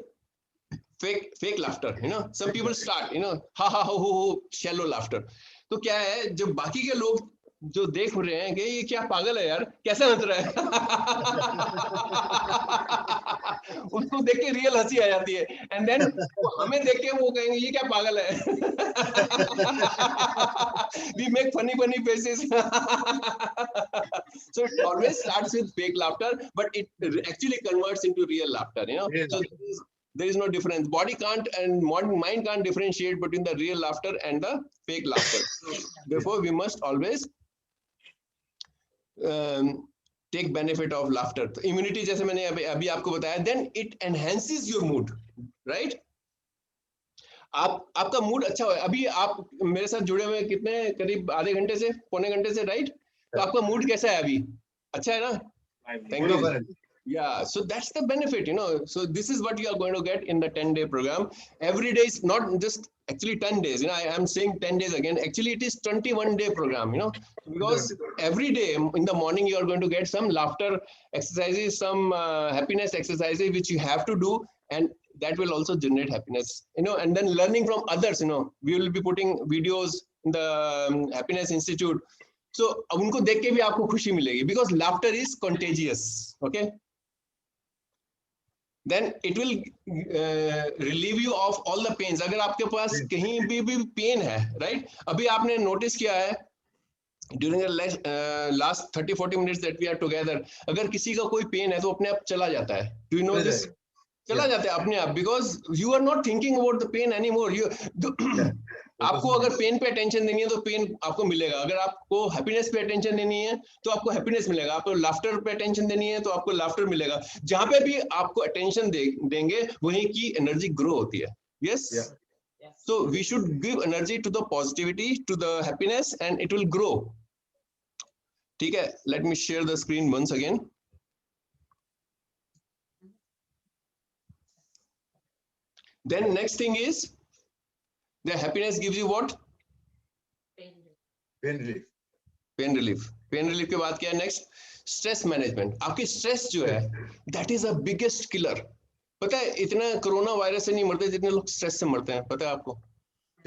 fake laughter. Some people start, ha ha ho ho, shallow laughter. तो क्या है, जब बाकी के लोग जो देख रहे हैं कि ये क्या पागल है यार, कैसे हंस रहा है, उसको देख के रियल हंसी आ जाती है, एंड देन हमें देख के वो कहेंगे ये क्या पागल है. We make funny faces. So it always starts with fake laughter, but it actually converts into real laughter. So there is no difference. Body can't and mind can't differentiate between the real laughter and the fake laughter. Therefore, we must always take benefit of laughter. So immunity, जैसे मैंने अभी आपको बताया, then it enhances your mood, right? आपका mood अच्छा हो. अभी आप मेरे साथ जुड़े हुए कितने, करीब आधे घंटे से, पौने घंटे से, राइट? तो आपका मूड कैसा है अभी? अच्छा है ना? Thank you. Yeah, so that's the benefit, So this is what you are going to get in the 10-day program. Every day is not just actually 10 days. I am saying 10 days again. Actually, it is 21-day program, because every day in the morning you are going to get some laughter exercises, some happiness exercises which you have to do, and that will also generate happiness, and then learning from others, we will be putting videos in the Happiness Institute. So उनको देख के भी आपको खुशी मिलेगी, because laughter is contagious. Okay. Then it will relieve you of all the pains. अगर आपके पास कहीं भी pain है, right? अभी आपने notice किया है during the last 30-40 minutes that we are together, अगर किसी का कोई pain है तो अपने आप चला जाता है. Do you know this? चला जाता है अपने आप, because you are not thinking about the pain anymore. आपको अगर पेन पे अटेंशन देनी है तो पेन आपको मिलेगा, अगर आपको हैप्पीनेस पे अटेंशन देनी है तो आपको हैप्पीनेस मिलेगा, आपको लाफ्टर पे अटेंशन देनी है तो आपको लाफ्टर मिलेगा. जहां पे भी आपको अटेंशन देंगे वहीं की एनर्जी ग्रो होती है. Yes, so we should give energy to the positivity, to the happiness, and it will grow. ठीक है, let me share the screen once again. Then next thing is the happiness gives you what? Pain relief. Pain relief के बाद क्या है next? Stress management. आपकी stress जो है that is a biggest killer. पता है इतना कोरोना वायरस से नहीं मरते जितने लोग स्ट्रेस से मरते हैं, पता है आपको?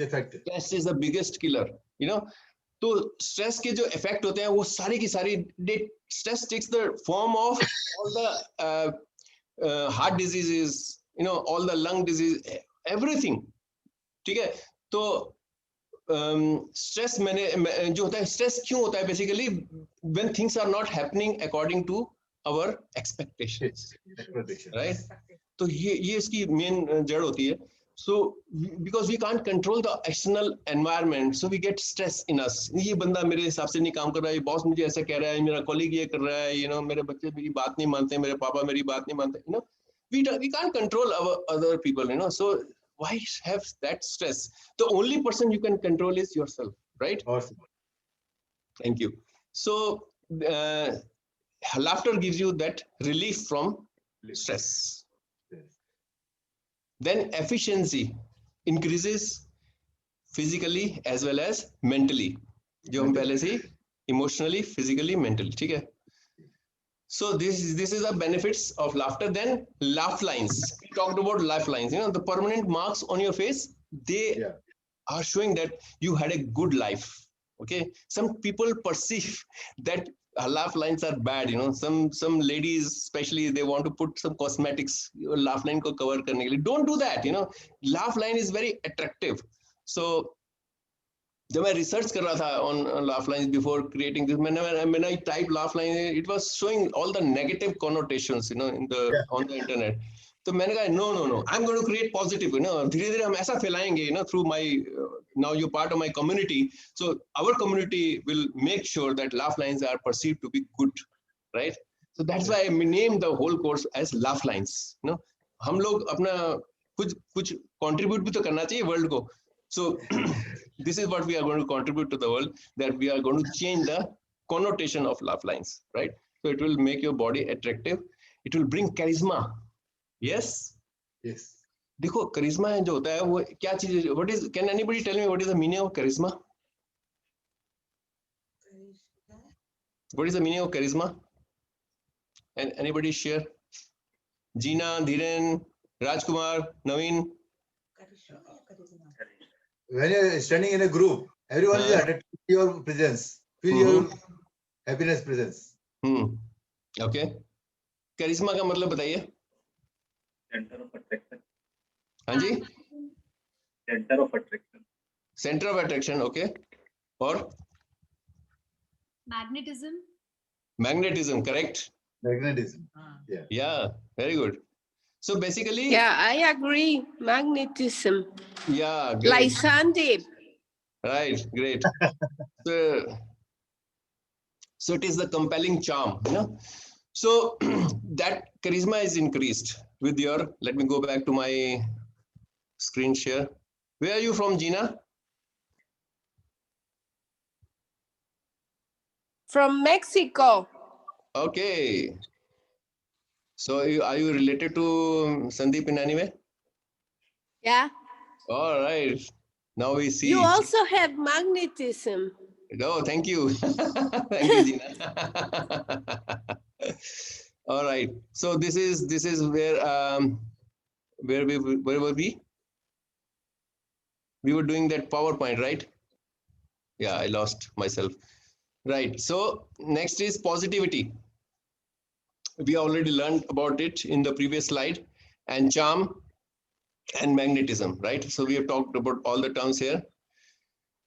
Stress is the biggest killer, you know. तो स्ट्रेस के जो इफेक्ट होते हैं वो सारी की सारी, stress takes the form of all the heart diseases, you know, all the lung disease, everything. ठीक है. तो स्ट्रेस मैंने जो होता है, स्ट्रेस क्यों होता है? Basically when things are not happening according to our expectations, right? तो ये इसकी मेन जड़ होती है. So because we can't control the external environment, so we get stress in us. ये बंदा मेरे हिसाब से नहीं काम कर रहा है, बॉस मुझे ऐसा कह रहा है, मेरा कॉलीग ये कर रहा है, यू नो, मेरे बच्चे मेरी बात नहीं मानते, मेरे पापा मेरी बात नहीं मानते, you know. We can't control our other people, you know. So why have that stress? The only person you can control is yourself, right? Awesome. Thank you. So laughter gives you that relief from stress. Yes. Then efficiency increases physically as well as mentally. जो हम पहले से emotionally, physically, mentally, ठीक है? So this is the benefits of laughter. Then laugh lines. We talked about laugh lines. You know, the permanent marks on your face, they are showing that you had a good life. Okay. Some people perceive that laugh lines are bad. You know, some ladies especially, they want to put some cosmetics laugh line ko cover karne ke liye. Don't do that. You know, laugh line is very attractive. So जब मैं research कर रहा था on laugh lines before creating this, मैंने type laugh line, it was showing all the negative connotations, you know, in the on the internet. तो मैंने कहा no no no, I am going to create positive, you know. धीरे धीरे हम ऐसा फैलाएंगे, you know, through my, now you part of my community, so our community will make sure that laugh lines are perceived to be good, right? So that's why I name the whole course as laugh lines. You know, हम लोग अपना कुछ contribute भी तो करना चाहिए world को. So this is what we are going to contribute to the world, that we are going to change the connotation of laugh lines, right? So it will make your body attractive. It will bring charisma. Yes? Yes. देखो charisma जो होता है वो क्या चीज है? What is? Can anybody tell me what is the meaning of charisma? What is the meaning of charisma? And anybody share? Jeena, Dhiren, Rajkumar, Naveen. When you're standing in a group, everyone is attracted to your presence. Feel your happiness presence. Okay. Charisma का मतलब बताइए. Center of attraction. हाँ जी. Center of attraction. Center of attraction. Okay. और? Magnetism. Magnetism. Correct. Magnetism. Yeah. Yeah. Very good. So basically. Yeah, I agree. Magnetism. Yeah. Great. Like Sandeep. Right. Great. So it is the compelling charm, you know. So that charisma is increased with your. Let me go back to my screen share. Where are you from, Jeena? From Mexico. Okay. So are you related to Sandeep in any way? Yeah. All right. Now we see. You also have magnetism. Oh, thank you. Thank you, Jeena. All right. So this is where were we? We were doing that PowerPoint, right? Yeah, I lost myself. Right. So next is positivity. We already learned about it in the previous slide, and charm and magnetism, right? So we have talked about all the terms here.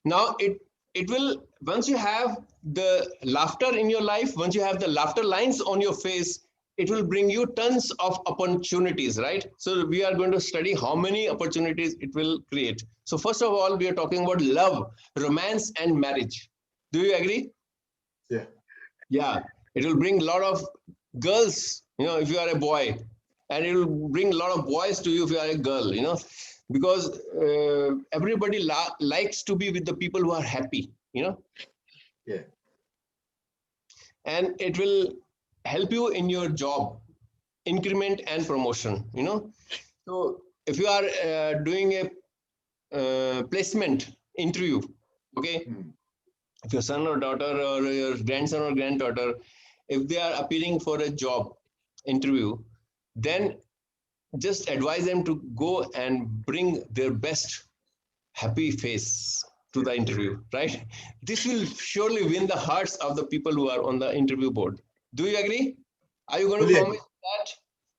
Now it will, once you have the laughter in your life, once you have the laughter lines on your face, it will bring you tons of opportunities, right? So we are going to study how many opportunities it will create. So first of all, we are talking about love, romance, and marriage. Do you agree? Yeah. Yeah. It will bring a lot of girls, you know, if you are a boy, and it will bring a lot of boys to you if you are a girl, you know, because everybody likes to be with the people who are happy, you know. Yeah. And it will help you in your job, increment and promotion, you know. So if you are doing a placement interview, okay, if your son or daughter or your grandson or granddaughter, if they are appearing for a job interview, then just advise them to go and bring their best happy face to the interview, right? This will surely win the hearts of the people who are on the interview board. Do you agree? Are you going to Fully promise that?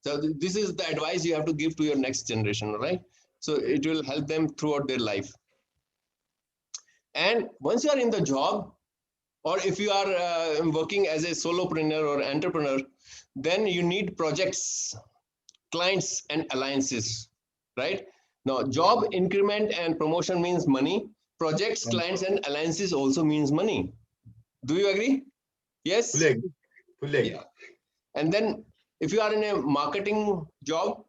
So this is the advice you have to give to your next generation, right? So it will help them throughout their life. And once you are in the job, or if you are working as a solopreneur or entrepreneur, then you need projects, clients, and alliances, right? Now, job increment and promotion means money. Projects, clients, and alliances also means money. Do you agree? Yes? Fully agree. Fully agree. Yeah. And then if you are in a marketing job,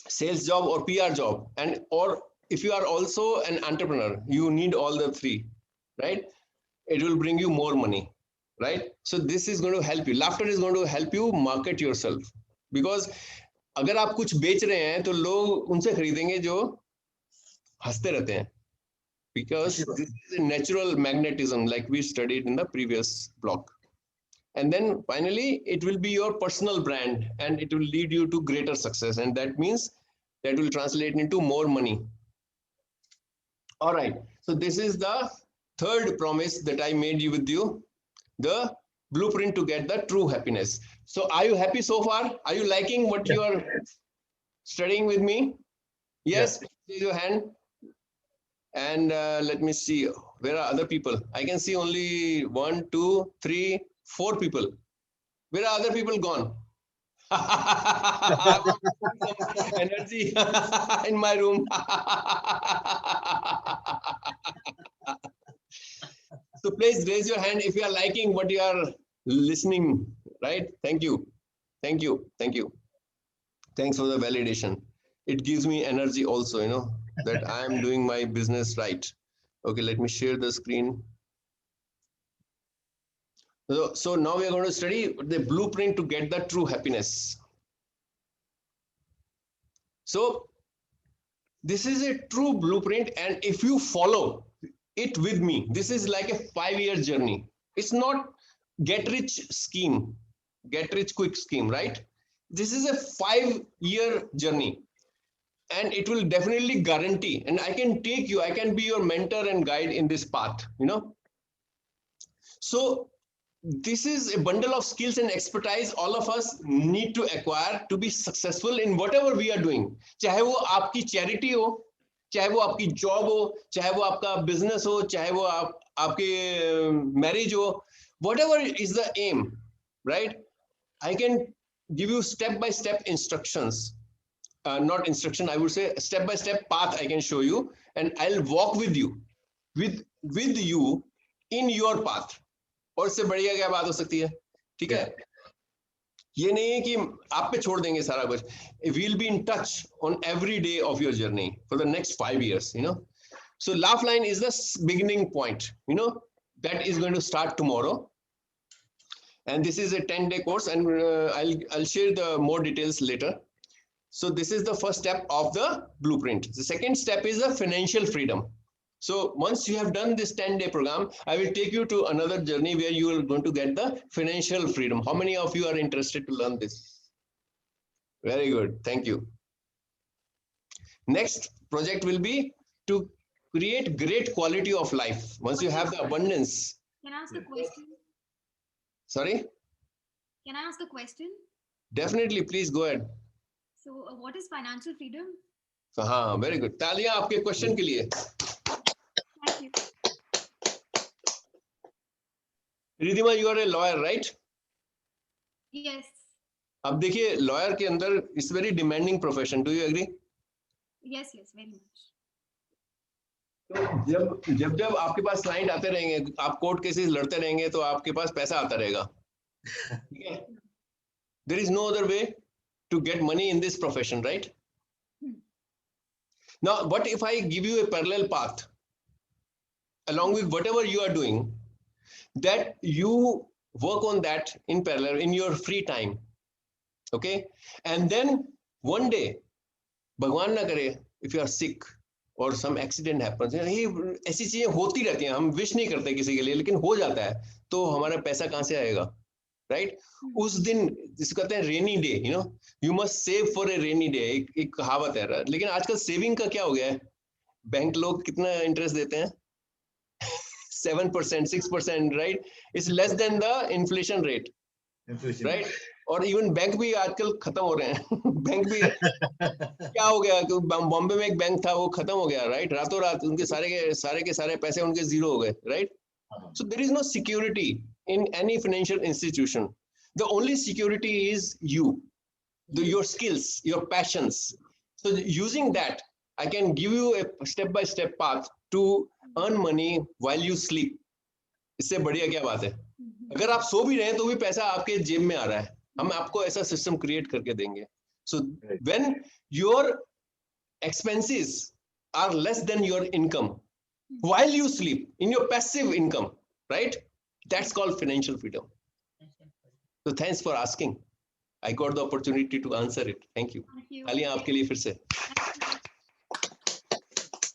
sales job, or PR job, and or if you are also an entrepreneur, you need all the three, right? It will bring you more money, right? So this is going to help you. Laughter is going to help you market yourself, because अगर आप कुछ बेच रहे हैं तो लोग उनसे खरीदेंगे जो हंसते रहते हैं, because this is a natural magnetism like we studied in the previous block. And then finally it will be your personal brand, and it will lead you to greater success, and that means that will translate into more money. All right, so this is the third promise that I made you with you, the blueprint to get the true happiness. So are you happy so far? Are you liking what you are studying with me? Yes, raise your hand. And let me see, where are other people? I can see only 1, 2, 3, 4 people. Where are other people gone? Energy in my room. So please raise your hand if you are liking what you are listening, right? Thank you. Thank you. Thank you. Thanks for the validation. It gives me energy also, you know, that I am doing my business right. Okay, let me share the screen. So now we are going to study the blueprint to get the true happiness. So this is a true blueprint, and if you follow it with me, this is like a 5-year journey. It's not get rich scheme, get rich quick scheme, right? This is a 5-year journey, and it will definitely guarantee, and I can take you, I can be your mentor and guide in this path, you know. So this is a bundle of skills and expertise all of us need to acquire to be successful in whatever we are doing. चाहे वो आपकी charity हो, चाहे वो आपकी job हो, चाहे वो आपका business हो, चाहे वो आपके marriage हो, whatever is the aim, right? I can give you step-by-step instructions. Not instruction, I would say step-by-step path I can show you, and I'll walk with you in your path. और इससे बढ़िया क्या बात हो सकती है? ठीक है, ये नहीं है कि आप पे छोड़ देंगे सारा कुछ. We'll be in touch on every day of your journey for the next 5 years, you know. So Laugh-Line is the beginning point, you know, that is going to start tomorrow, and this is a 10-day course, and I'll share the more details later. So this is the first step of the blueprint. The second step is the financial freedom. So once you have done this 10-day program, I will take you to another journey where you are going to get the financial freedom. How many of you are interested to learn this? Very good. Thank you. Next project will be to create great quality of life. Once you have the abundance. Can I ask a question? Sorry? Can I ask a question? Definitely. Please go ahead. So what is financial freedom? हाँ, very good. तालियां आपके question के लिए. Thank you. Ridhima, you are a lawyer, right? Yes. अब देखिए lawyer के अंदर it's very demanding profession. Do you agree? Yes, yes, very much. तो जब आपके पास क्लाइंट आते रहेंगे, आप कोर्ट केसेस लड़ते रहेंगे, तो आपके पास पैसा आता रहेगा. ठीक है? There is no other way to get money in this profession, right? Now, what if I give you a parallel path along with whatever you are doing, that you work on that in parallel in your free time, okay? And then one day भगवान ना करे if you are sick और सम accident happens, ये ऐसी चीजें होती रहती हैं, हम विश नहीं करते किसी के लिए, लेकिन हो जाता है, तो हमारा पैसा कहाँ से आएगा, राइट? उस दिन जिसको कहते हैं rainy day, you know, you must save for a rainy day, एक कहावत है। लेकिन आजकल सेविंग का क्या हो गया है? बैंक लोग कितना इंटरेस्ट देते हैं? 7%, 6%, right? It's less than the inflation rate, right? और इवन बैंक भी आजकल खत्म हो रहे हैं। बैंक भी क्या हो गया, बॉम्बे में एक बैंक था, वो खत्म हो गया, राइट? रातों रात उनके सारे पैसे उनके जीरो हो गए, right? So there is no security in any financial institution. The only security is you, your skills, your passions. So using that, I can give you a step-by-step path to earn money while you sleep. इससे बढ़िया क्या बात है? अगर आप सो भी रहे हैं तो भी पैसा आपके जेब में आ रहा है, हम आपको ऐसा सिस्टम क्रिएट करके देंगे. So when your expenses are less than your income, while you sleep, in your passive income, right? That's called financial freedom. So thanks for asking. I got the opportunity to answer it. Thank you. तालियां आपके लिए फिर से.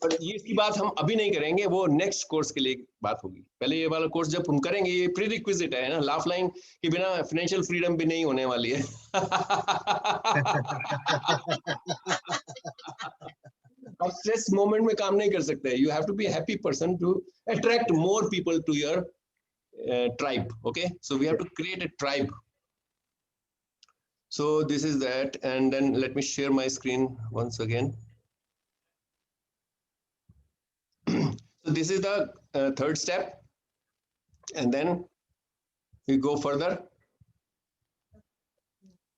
और ये इसकी बात हम अभी नहीं करेंगे, वो नेक्स्ट कोर्स के लिए बात होगी. पहले ये वाला कोर्स जब हम करेंगे, ये प्री रिक्विजिट है ना, लाफ लाइन के बिना फाइनेंशियल फ्रीडम भी नहीं होने वाली है. आप स्ट्रेस मोमेंट में काम नहीं कर सकते. You have to be happy person to attract more people to your tribe. Okay, so we have to create a tribe. So this is that, and then let me share my screen once again. So this is the third step, and then we go further.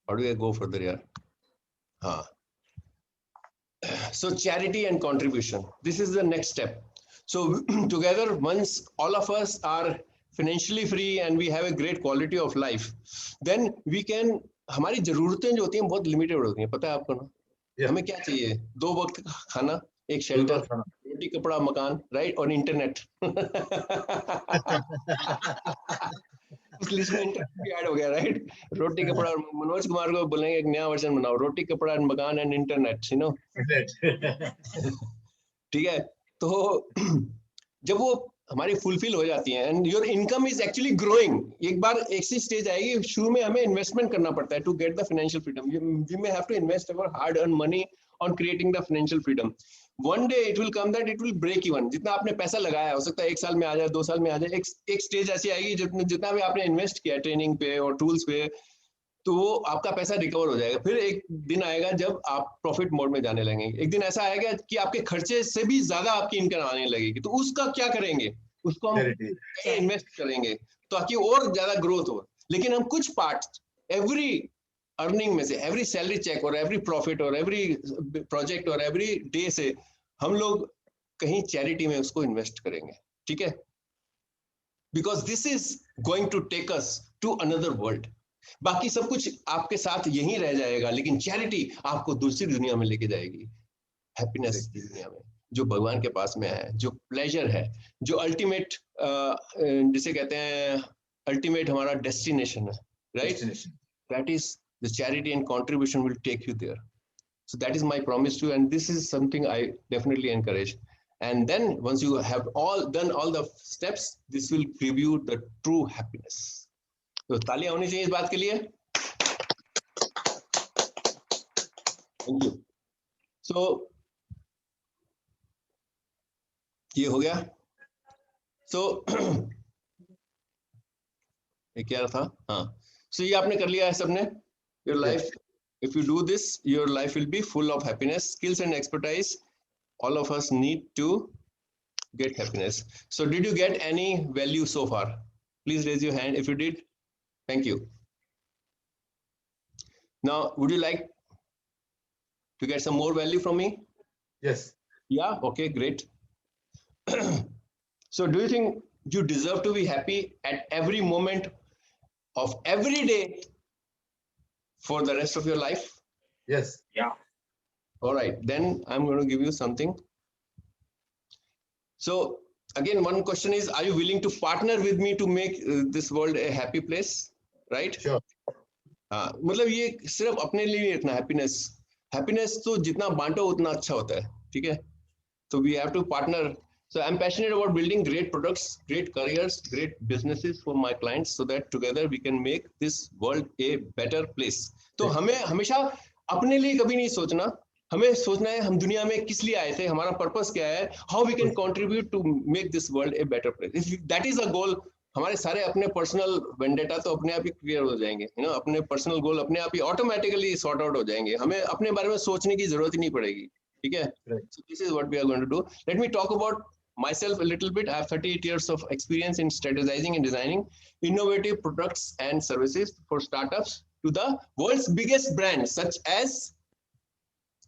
How do I go further here? So charity and contribution. This is the next step. So together, once all of us are financially free and we have a great quality of life, then we can. हमारी जरूरतें जो होती हैं बहुत limited होती हैं, पता है आपको ना? हमें क्या चाहिए? 2 वक्त का खाना, एक शेल्टर, रोटी कपड़ा मकान, राइट, और इंटरनेट. उस लिस्ट में इंटरनेट भी ऐड हो गया, राइट? रोटी कपड़ा, और मनोज कुमार को बोलेंगे एक नया वर्जन बनाओ, रोटी कपड़ा एंड मकान एंड इंटरनेट, यू नो. ठीक है, तो जब वो हमारी फुलफिल हो जाती है and your income is actually growing, एक बार ऐसी स्टेज आएगी, शुरू में हमें इन्वेस्टमेंट करना पड़ता है to get the financial freedom. We may have to invest our hard earn money on creating the financial freedom. One day it will come that it will break even. जितना आपने पैसा लगाया, हो सकता है 1 साल में आ जाए, 2 साल में आ जाए, एक स्टेज ऐसी आएगी जितना भी आपने इन्वेस्ट किया ट्रेनिंग पे और टूल्स पे, तो वो आपका पैसा रिकवर हो जाएगा. फिर एक दिन आएगा जब आप प्रॉफिट मोड में जाने लगेंगे. एक दिन ऐसा आएगा कि आपके खर्चे से भी ज्यादा आपकी इनकम आने लगेगी. तो उसका क्या करेंगे? उसको हम इन्वेस्ट करेंगे ताकि और ज्यादा ग्रोथ हो. लेकिन हम कुछ पार्ट एवरी अर्निंग में से, एवरी सैलरी चेक और एवरी प्रॉफिट और एवरी प्रोजेक्ट और एवरी डे से हम लोग कहीं चैरिटी में उसको इन्वेस्ट करेंगे. ठीक है, because this is going to take us to another world. बाकी सब कुछ आपके साथ यहीं रह जाएगा, लेकिन चैरिटी आपको दूसरी दुनिया में लेके जाएगी, हैप्पीनेस की दुनिया में, जो भगवान के पास में है, जो प्लेजर है, जो अल्टीमेट, जिसे कहते हैं अल्टीमेट हमारा डेस्टिनेशन है, right? That is the charity and contribution will take you there. So that is my promise to you, and this is something I definitely encourage. And then once you have done all the steps, this will give you the true happiness. तो तालियां होनी चाहिए इस बात के लिए. Thank you. So ये हो गया. So ये क्या था? हाँ, so ये आपने कर लिया है सबने. Your life. If you do this, your life will be full of happiness, skills and expertise. All of us need to get happiness. So did you get any value so far? Please raise your hand if you did. Thank you. Now, would you like to get some more value from me? Yes. Yeah, okay, great. So do you think you deserve to be happy at every moment of every day for the rest of your life? Yes. Yeah. All right, then I'm going to give you something. So again, one question is, are you willing to partner with me to make this world a happy place? Right? Sure. मतलब ये सिर्फ अपने लिए नहीं रखना happiness, happiness तो जितना बांटो उतना अच्छा होता है, ठीक है? So we have to partner. So I'm passionate about building great products, great careers, great businesses for my clients, so that together we can make this world a better place. तो हमें हमेशा अपने लिए कभी नहीं सोचना, हमें सोचना है हम दुनिया में किस लिए आए थे, हमारा पर्पस क्या है, how we can contribute to make this world a better place. If that is a goal, हमारे सारे अपने पर्सनल वेंडेटा तो अपने आप ही क्लियर हो जाएंगे, अपने पर्सनल गोल अपने आप ही ऑटोमेटिकली सॉर्ट आउट हो जाएंगे, हमें अपने बारे में सोचने की जरूरत ही नहीं पड़ेगी, ठीक है? So this is what we are going to do. Let me talk about myself a little bit. I have 38 years of experience in strategizing and designing innovative products and services for startups to the world's biggest brands such as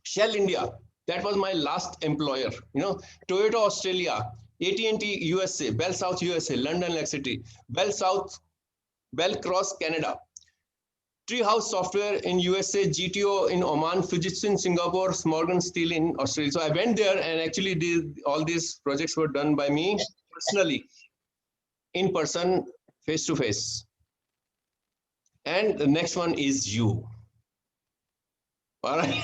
Shell India. That was my last employer. Toyota Australia, AT&T USA, Bell South USA, London Electricity, Bell Cross Canada, Treehouse Software in USA, GTO in Oman, Fujitsu in Singapore, Morgan Steel in Australia. So I went there and actually all these projects were done by me personally, in person, face to face. And the next one is you. All right.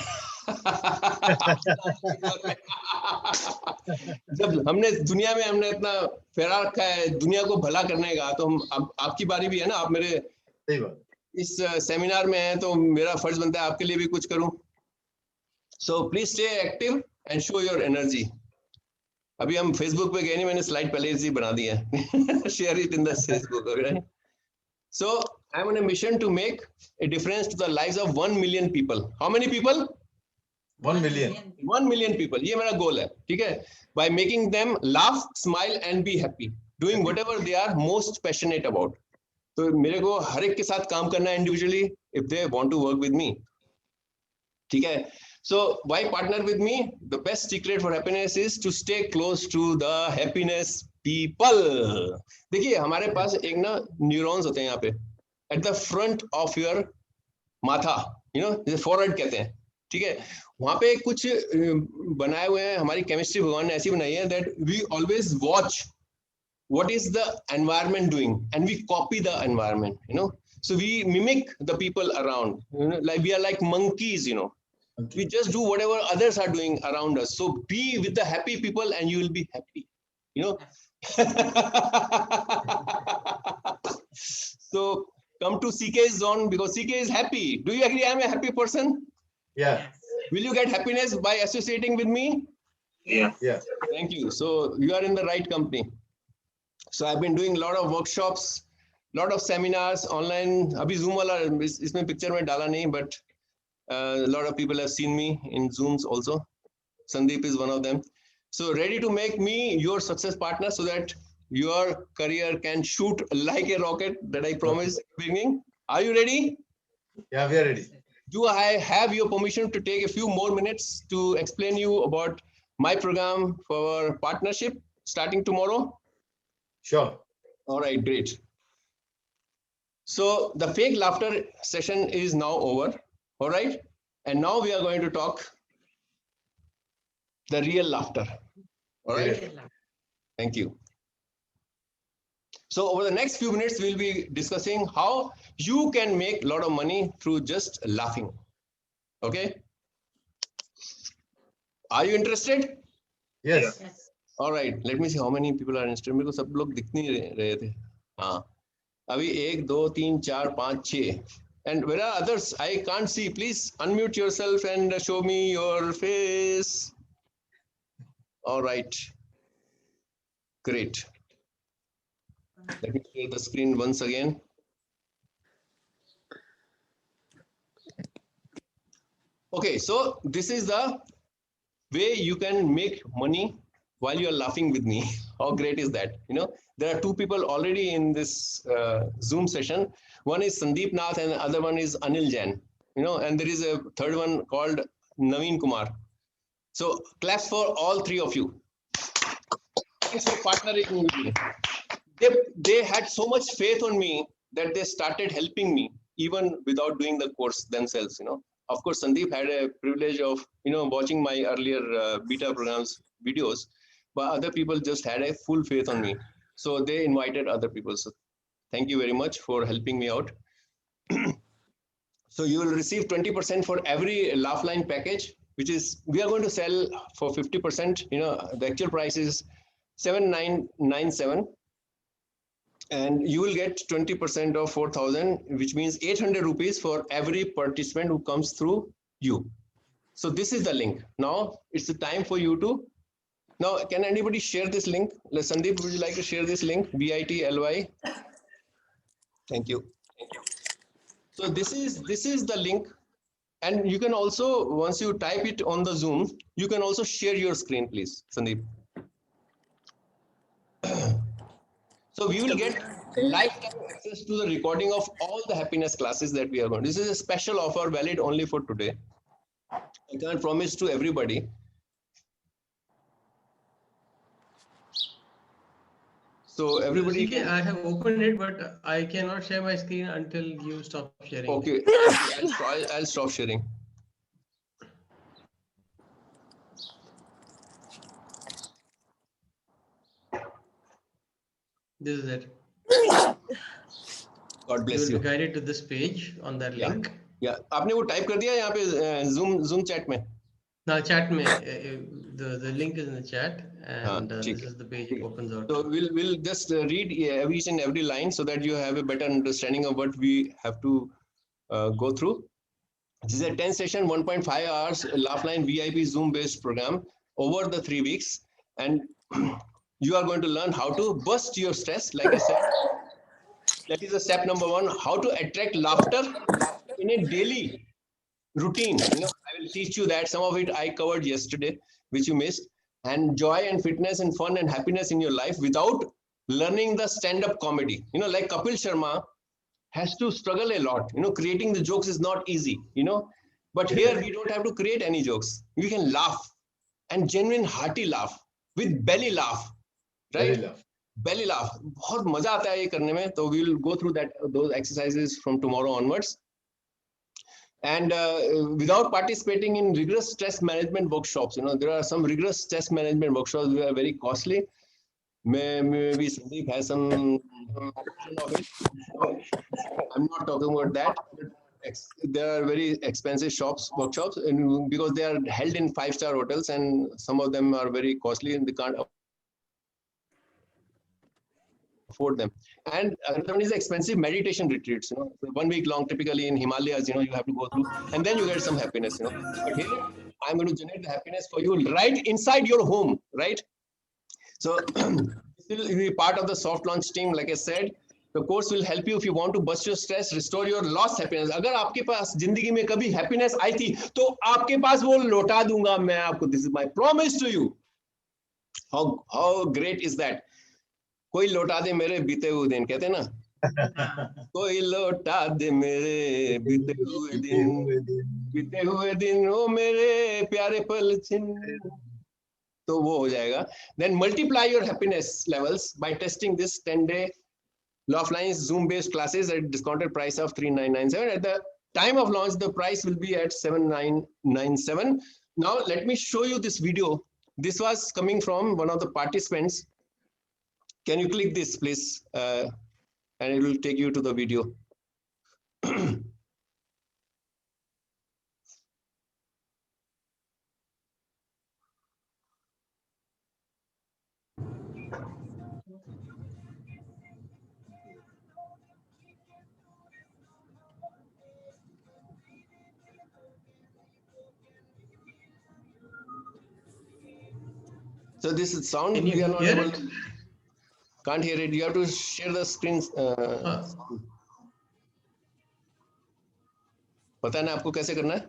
जब हमने दुनिया में हमने इतना फैला रखा है दुनिया को भला करने का, तो हम अब आपकी बारी भी है ना, आप मेरे इस सेमिनार में हैं, तो मेरा फर्ज बनता है आपके लिए भी कुछ करूं. So please stay active and show your energy. अभी हम फेसबुक पे गए नहीं, मैंने स्लाइड पहले ही बना दी है. Share it in the Facebook. So I am on a mission to make a difference to the lives of 1 million people. How many people? 1 million. 1 million people. ये मेरा गोल है, ठीक है? By making them laugh, smile and be happy, doing whatever they are most passionate about. तो मेरे को हर एक के साथ काम करना है individually if they want to work with me. ठीक है? So why partner with me? The best secret for happiness is to stay close to the happiness people. देखिए हमारे पास एक ना न्यूरॉन्स होते हैं यहाँ पे at the front of your माथा, जैसे forehead कहते हैं, ठीक है? वहां पे कुछ बनाए हुए हैं, हमारी केमिस्ट्री भगवान ने ऐसी बनाई है that we always watch what is the environment doing and we copy the environment, so we mimic the people around, like we are like monkeys, we just do whatever others are doing around us. So be with the happy people and you will be happy, so come to CK's zone because CK is happy. Do you agree I am a happy person? Yeah. Will you get happiness by associating with me? Yeah. Yeah. Thank you. So you are in the right company. So I've been doing a lot of workshops, lot of seminars online. Abhi Zoom wala isme picture mein dala nahi, but a lot of people have seen me in Zooms also. Sandeep is one of them. So ready to make me your success partner so that your career can shoot like a rocket that I promised at the beginning. Are you ready? Yeah, we are ready. Do I have your permission to take a few more minutes to explain you about my program for partnership starting tomorrow? Sure. All right, great. So the fake laughter session is now over. All right. And now we are going to talk the real laughter. All right. Thank you. So over the next few minutes, we'll be discussing how you can make a lot of money through just laughing. Okay. Are you interested? Yes. All right. Let me see how many people are interested. मेरे को सब लोग दिख नहीं रहे थे. हाँ. अभी 1, 2, 3, 4, 5, 6. And where are others? I can't see. Please unmute yourself and show me your face. All right. Great. Let me share the screen once again. Okay, so this is the way you can make money while you're laughing with me. How great is that? There are 2 people already in this Zoom session. One is Sandeep Nath and the other one is Anil Jain. And there is a third one called Naveen Kumar. So claps for all 3 of you. Thanks for partnering with me. They had so much faith on me that they started helping me even without doing the course themselves. Of course, Sandeep had a privilege of watching my earlier beta programs videos, but other people just had a full faith on me. So they invited other people. So thank you very much for helping me out. So you will receive 20% for every Laugh-Line package, which is, we are going to sell for 50%. You know, the actual price is 7,997. And you will get 20% of 4,000, which means 800 rupees for every participant who comes through you. So this is the link. Now it's the time for you to, now can anybody share this link? Sandeep, would you like to share this link? bit.ly. Thank you. So this is the link. And you can also, once you type it on the Zoom, you can also share your screen, please, Sandeep. So we will get lifetime access to the recording of all the happiness classes that we are going. This is a special offer valid only for today. I can't promise to everybody. So everybody CK, I have opened it, but I cannot share my screen until you stop sharing. Okay, I'll stop sharing. This is it. God bless you. you. Will be guided to this page on that link. Yeah. आपने वो type कर दिया यहाँ पे Zoom chat में? Now chat में the link is in the chat and this is the page it opens out. So we'll just read each and every line so that you have a better understanding of what we have to go through. This is a 10 session, 1.5 hours Laugh-Line VIP Zoom based program over the 3 weeks, and you are going to learn how to burst your stress. Like I said, that is a step number 1, how to attract laughter in a daily routine. You know, I will teach you that. Some of it I covered yesterday, which you missed. And joy and fitness and fun and happiness in your life without learning the stand-up comedy. You know, like Kapil Sharma has to struggle a lot. You know, creating the jokes is not easy, you know. But here we don't have to create any jokes. We can laugh, and genuine hearty laugh with belly laugh, right? Belly laugh. बहुत मजा आता है ये करने में. So we will go through those exercises from tomorrow onwards. And without participating in rigorous stress management workshops, you know, there are some rigorous stress management workshops that are very costly. Maybe Sandeep has some of it. I'm not talking about that. There are very expensive workshops, and because they are held in 5-star hotels, and some of them are very costly, and they can't afford them. And another one is expensive meditation retreats, you know, so 1 week long, typically in Himalayas, you know, you have to go through, and then you get some happiness, you know. But here, I'm going to generate the happiness for you right inside your home, right? So this will be part of the soft launch team. Like I said, the course will help you if you want to bust your stress, restore your lost happiness. अगर आपके पास जिंदगी में कभी happiness आई थी, तो आपके पास वो लौटा दूंगा मैं आपको. This is my promise to you. How great is that? कोई लौटा दे मेरे बीते हुए दिन, कहते हैं ना, कोई लौटा दे मेरे बीते हुए दिन ओ मेरे प्यारे पल छिन, तो वो हो जाएगा. Then multiply your happiness levels by testing this 10-day Laugh-Line Zoom based classes at discounted price of 3,997. At the time of launch, the price will be at 7,997. Now let me show you this video. This was coming from one of the participants. Can you click this, please? And it will take you to the video. So this is sound. Can you we are not hear able it? to, can't hear it. You have to share the screen. पता है ना आपको कैसे करना है?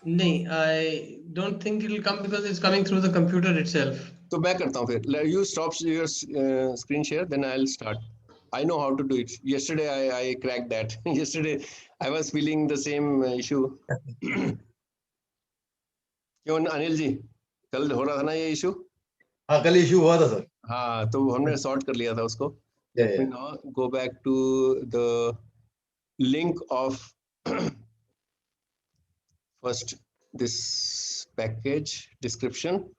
नहीं, I don't think it will come because it's coming through the computer itself. तो मैं करता हूँ फिर. You stop your screen share, then I'll start. I know how to do it. Yesterday I cracked that. Yesterday I was feeling the same issue. क्यों अनिल जी, कल हो रहा था ना ये इशू? हाँ, कल इशू हुआ था सर. हाँ, तो हमने सॉर्ट कर लिया था उसको. Let me now go back to the link of first this package description,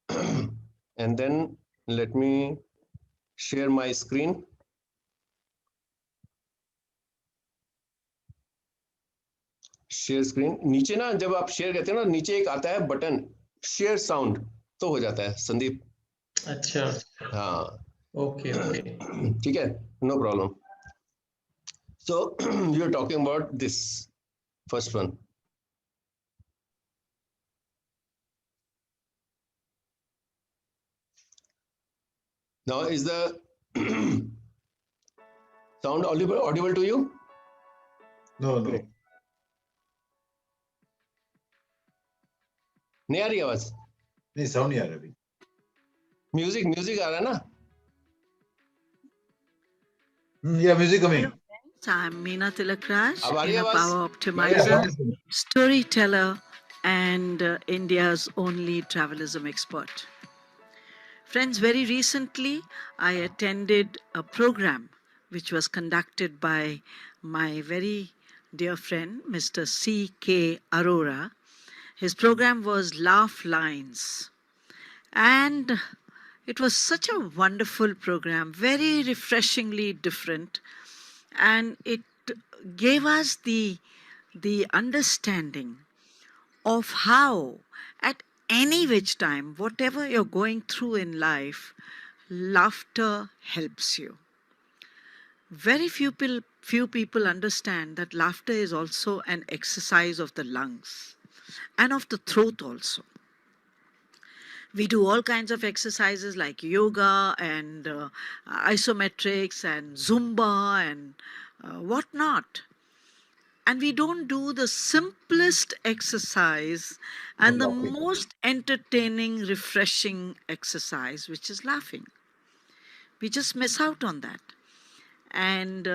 and then let me share my screen. Share screen नीचे ना, जब आप शेयर करते हो ना, नीचे एक आता है बटन शेयर साउंड, तो हो जाता है संदीप। अच्छा, हाँ ओके ओके। ठीक है, no problem. So you are talking about this first one. Now is the sound audible to you? No, no. नहीं आ रही आवाज? नहीं, साउंड नहीं आ रहा अभी। म्यूजिक आ रहा है ना? Yeah, music coming. I'm Meena Tilakraj, अब आ रही है inner आवाज? power optimizer, storyteller, and India's only travelism expert. Friends, very recently I attended a program which was conducted by my very dear friend, Mr. C.K. Arora. His program was Laugh Lines. And it was such a wonderful program, very refreshingly different. And it gave us the understanding of how at any which time, whatever you're going through in life, laughter helps you. Very few people understand that laughter is also an exercise of the lungs and of the throat also. We do all kinds of exercises like yoga and isometrics and Zumba and whatnot. And we don't do the simplest exercise and the most entertaining, refreshing exercise, which is laughing. We just miss out on that. And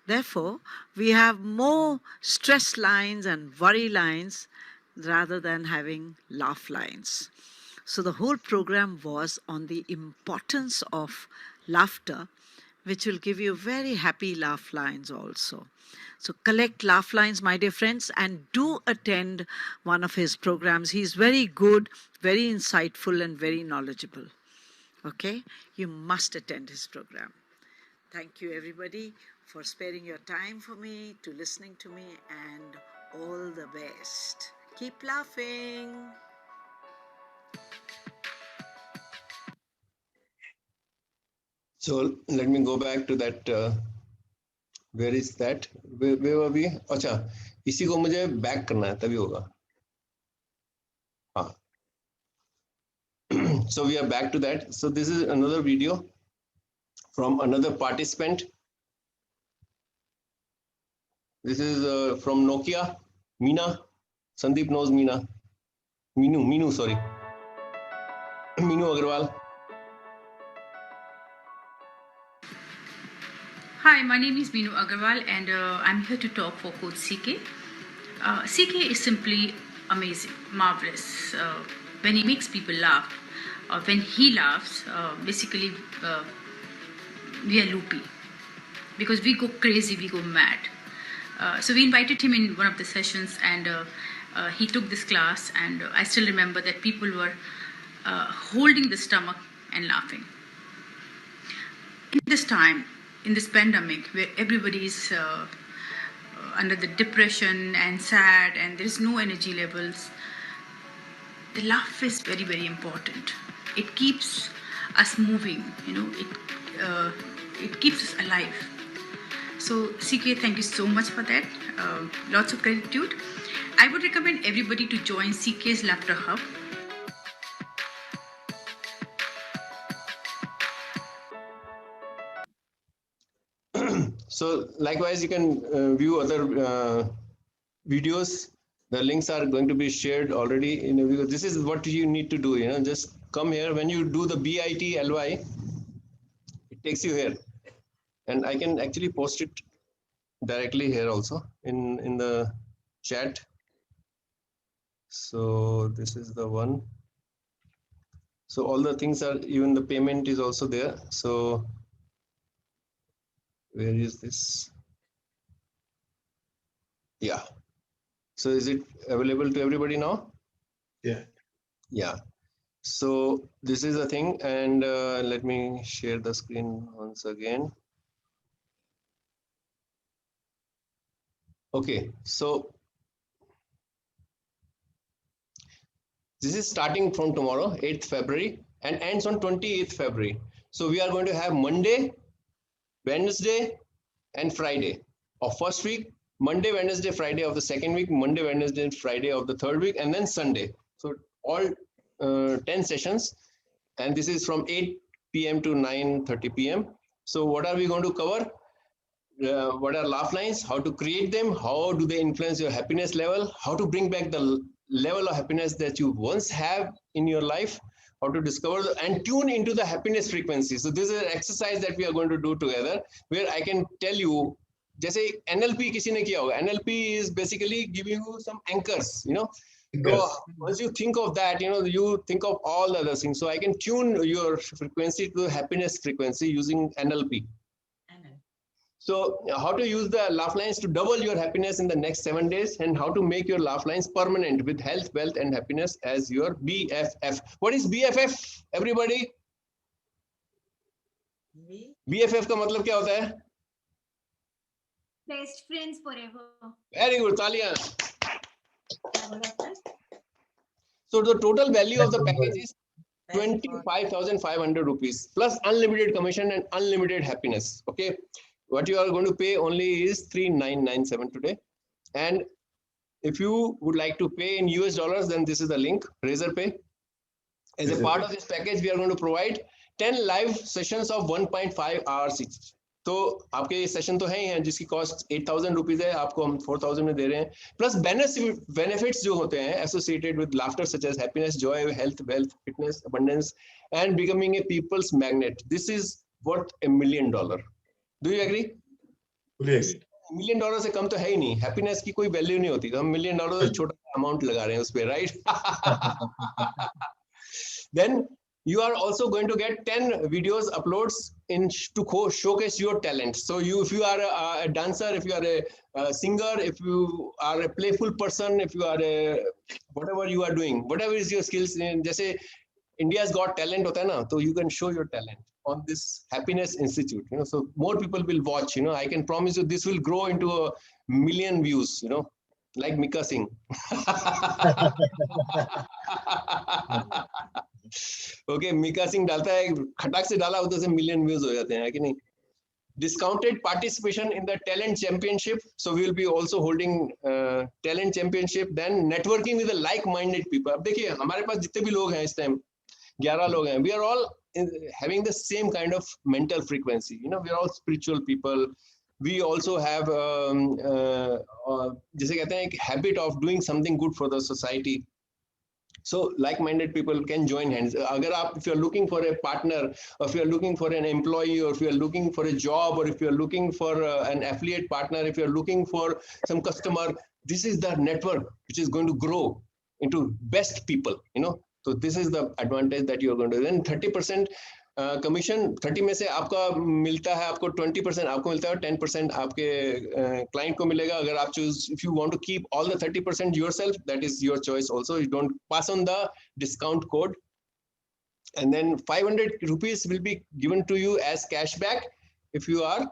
therefore, we have more stress lines and worry lines rather than having laugh lines. So the whole program was on the importance of laughter, which will give you very happy laugh lines also. So collect laugh lines, my dear friends, and do attend one of his programs. He's very good, very insightful, and very knowledgeable. Okay? You must attend his program. Thank you, everybody, for sparing your time for me, to listening to me, and all the best. Keep laughing. So let me go back to that. Where is that? Where were we? अच्छा, इसी को मुझे back करना है, तभी होगा. हाँ. So we are back to that. So this is another video from another participant. This is from Nokia. Meena. Sandeep knows Meena. Meenu, sorry. Meenu Agarwal. Hi, my name is Meenu Agarwal and I'm here to talk for Coach CK. CK is simply amazing, marvelous. When he makes people laugh, when he laughs, basically we are loopy because we go crazy, we go mad. So we invited him in one of the sessions and he took this class, and I still remember that people were holding the stomach and laughing. In this time, in this pandemic, where everybody is under the depression and sad and there is no energy levels, the laugh is very, very important. It keeps us moving, it keeps us alive. So CK, thank you so much for that. Lots of gratitude. I would recommend everybody to join CK's Laughter Hub. So likewise, you can view other videos. The links are going to be shared already. Because this is what you need to do. Just come here. When you do the bit.ly, it takes you here, and I can actually post it directly here also in the chat. So this is the one. So all the things are, even the payment is also there. So where is this? Yeah. So is it available to everybody now? Yeah. Yeah. So this is the thing, and let me share the screen once again. Okay. So This is starting from tomorrow, 8th February, and ends on 28th February. So we are going to have Monday, Wednesday, and Friday of first week, Monday, Wednesday, Friday of the second week, Monday, Wednesday, Friday of the third week, and then Sunday. So all 10 sessions, and this is from 8 p.m. to 9:30 p.m. So what are we going to cover? What are laugh lines? How to create them? How do they influence your happiness level? How to bring back the level of happiness that you once have in your life? How to discover and tune into the happiness frequency. So this is an exercise that we are going to do together, where I can tell you, जैसे NLP किसी ने किया होगा. NLP is basically giving you some anchors, you know. So once you think of that, you know, you think of all the other things. So I can tune your frequency to the happiness frequency using NLP. So how to use the laugh lines to double your happiness in the next 7 days, and how to make your laugh lines permanent with health, wealth, and happiness as your BFF. What is BFF, everybody? BFF का मतलब क्या होता है? Best friends forever. Very good, तालियां. So the total value of the package is 25,500 rupees plus unlimited commission and unlimited happiness. Okay. What you are going to pay only is 3,997 today. And if you would like to pay in US dollars, then this is the link, Razorpay. As a part of this package, we are going to provide 10 live sessions of 1.5 hours each. तो आपके ये session तो है ही हैं जिसकी cost 8,000 rupees है, आपको हम 4,000 में दे रहे हैं. प्लस बेनिफिट्स जो होते हैं associated with laughter such as happiness, joy, health, wealth, fitness, abundance and becoming a people's magnet. This is worth $1 million. Do you agree? $1 million से कम तो है ही नहीं. हैप्पीनेस की कोई वैल्यू नहीं होती, तो हम $1 million से छोटा अमाउंट लगा रहे हैं उस पे, right? Then you are also going to get 10 videos uploads in to showcase your talent. So if you are a dancer, if you are a singer, if you are a playful person, if you are a whatever you are doing, whatever is your skills, जैसे India's Got Talent होता है ना, so you can show your talent on this Happiness Institute, you know, so more people will watch, you know. I can promise you this will grow into 1 million views, you know, like Mika Singh. Okay, Mika Singh डालता है, खटाक से डाला उधर से million views हो जाते हैं, है कि नहीं? Discounted participation in the talent championship. So we will be also holding talent championship. Then networking with the like-minded people. अब देखिए हमारे पास जितने भी लोग हैं इस टाइम 11 लोग हैं. We are all having the same kind of mental frequency. You know, we are all spiritual people. We also have जैसे कहते हैं एक habit of doing something good for the society. So like-minded people can join hands. अगर आप, if you are looking for a partner, or if you are looking for an employee, or if you are looking for a job, or if you are looking for an affiliate partner, if you are looking for some customer, this is the network which is going to grow into best people, you know. So this is the advantage that you are going to. Then 30% commission 30 में से आपका मिलता है, आपको 20% आपको मिलता है, 10% आपके क्लाइंट को मिलेगा. अगर आप choose, if you want to keep all the 30% yourself, that is your choice also. You don't pass on the discount code. And then 500 rupees will be given to you as cashback if you are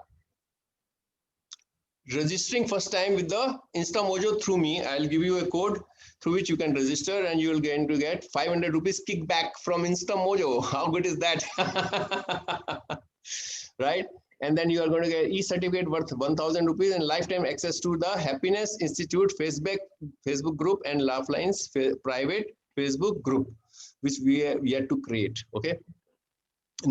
registering first time with the InstaMojo through me. I'll give you a code through which you can register, and you will get 500 rupees kickback from InstaMojo. How good is that? Right? And then you are going to get e-certificate worth 1,000 rupees and lifetime access to the Happiness Institute Facebook group and Laugh Lines private Facebook group, which we have yet to create. Okay.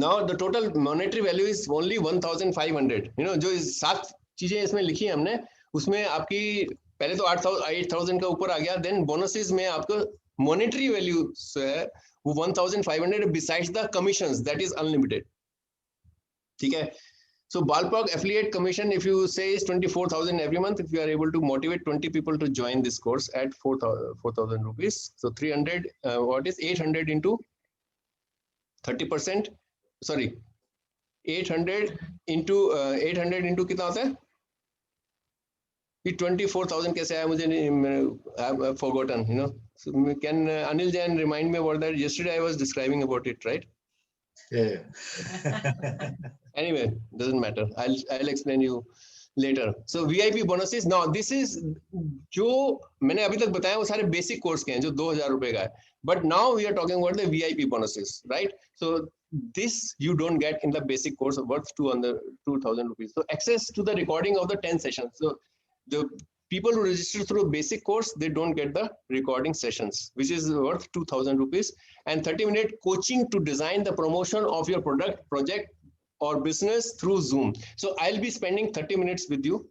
Now the total monetary value is only 1,500. You know, जो 7 चीजें इसमें लिखी है हमने, उसमें आपकी पहले तो 8,000 का ऊपर आ गया. देन बोनसेस में आपको मॉनेटरी वैल्यू है वो 1,500 besides the commissions, that is unlimited. ठीक है. So ballpark affiliate commission, if you say, is 24,000 every month. If you are able to motivate 20 people to join this course at 4,000 rupees, so 300, what is 800 into 30%? Sorry, 800 into कितना होता है? 24,000 कैसे आया मुझे नहीं, I've forgotten, you know. So can Anil Jain remind me about that? Yesterday I was describing about it, right? Yeah. Anyway, doesn't matter. I'll explain you later. So VIP bonuses. Now this is जो मैंने अभी तक बताया वो सारे basic course के हैं जो 2000 रुपए का है. But now we are talking about the VIP bonuses, right? So this you don't get in the basic course worth 2,000 rupees. So access to the recording of the 10 sessions. So the people who register through basic course, they don't get the recording sessions, which is worth 2,000 rupees, and 30-minute coaching to design the promotion of your product, project, or business through Zoom. So I'll be spending 30 minutes with you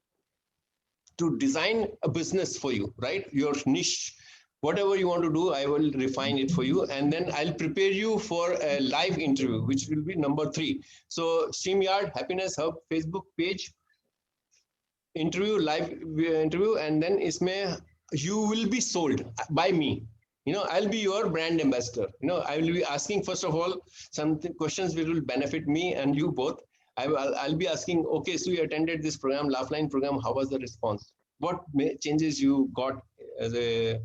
to design a business for you, right? Your niche, whatever you want to do, I will refine it for you. And then I'll prepare you for a live interview, which will be number 3. So StreamYard, Happiness Hub, Facebook page, interview, live interview, and then isme you will be sold by me. You know, I'll be your brand ambassador. You know, I will be asking, first of all, some questions which will benefit me and you both. I'll be asking, okay, so you attended this program, Laughline program, how was the response? What changes you got as a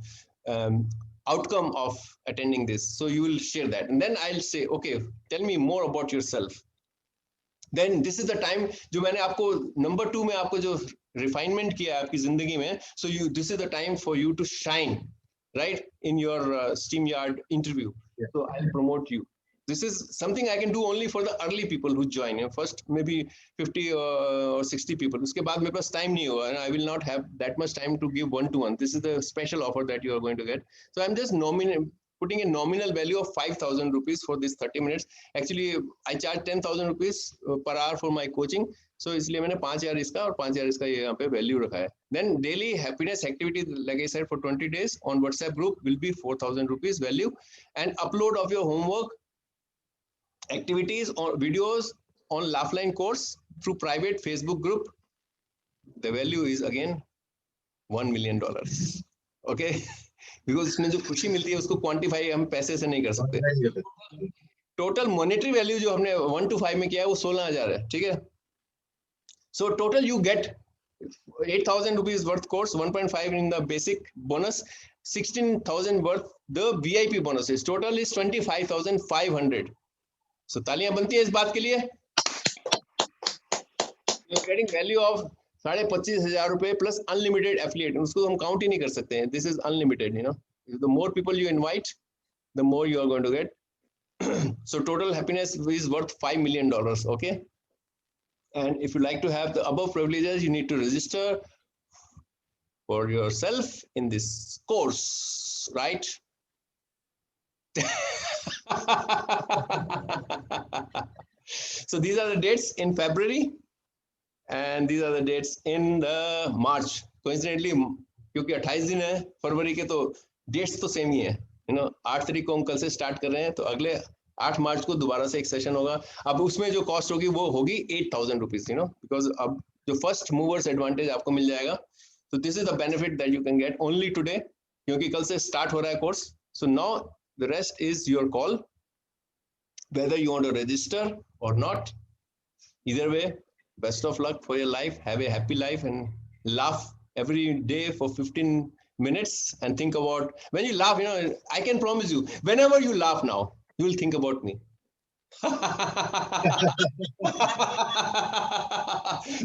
outcome of attending this? So you will share that. And then I'll say, okay, tell me more about yourself. Then this is the time जो मैंने आपको number 2 में आपको जो refinement किया है आपकी जिंदगी में, so this is the time for you to shine, right, in your StreamYard interview. Yeah. So I'll promote you. This is something I can do only for the early people who join. You know, first maybe 50 or 60 people. उसके बाद मेरे पास time नहीं होगा, and I will not have that much time to give one-to-one. This is the special offer that you are going to get. So I'm just putting a nominal value of 5,000 rupees for this 30 minutes. Actually, I charge 10,000 rupees per hour for my coaching. So इसलिए मैंने 5,000 इसका और 5,000 इसका ये यहाँ पे value रखा है. Then daily happiness activity, like I said, for 20 days on WhatsApp group will be 4,000 rupees value, and upload of your homework, activities or videos on Laughline course through private Facebook group. The value is again $1 million. Okay. Because इसमें जो खुशी मिलती है उसको quantify हम पैसे से नहीं कर सकते. टोटल मॉनेटरी वैल्यू जो हमने 1 to 5 में किया है वो 16,000 है. ठीक है. So total you get 8,000 rupees worth course, 1.5 in the basic bonus, 16,000 worth the VIP bonuses. Total is 25,500. So तालियां बनती है इस बात के लिए. You're getting value of 25,500 रुपए plus unlimited affiliate. उसको हम count ही नहीं कर सकते हैं. This is unlimited, you know. The more people you invite, the more you are going to get. So total happiness is worth $5 million. Okay. And if you like to have the above privileges, you need to register for yourself in this course, right? So these are the dates in February, and these are the dates in the March. Coincidentally, क्योंकि 28 दिन है फरवरी के, तो dates तो same ही है. You know, 8 तारीख को हम कल से start कर रहे हैं, तो अगले 8 मार्च को दोबारा से एक सेशन होगा. अब उसमें जो कॉस्ट होगी वो होगी 8,000 रुपीज, यू नो, बिकॉज अब जो फर्स्ट मूवर्स एडवांटेज आपको मिल जाएगा. So this is the benefit that you can get only today, क्योंकि कल से स्टार्ट हो रहा है course. So now the rest is your call, whether you want to register or not. Either way, best of luck for your life. Have a happy life and laugh every day for 15 minutes and think about, when you laugh, you know, I can promise you, whenever you laugh now, you will think about me.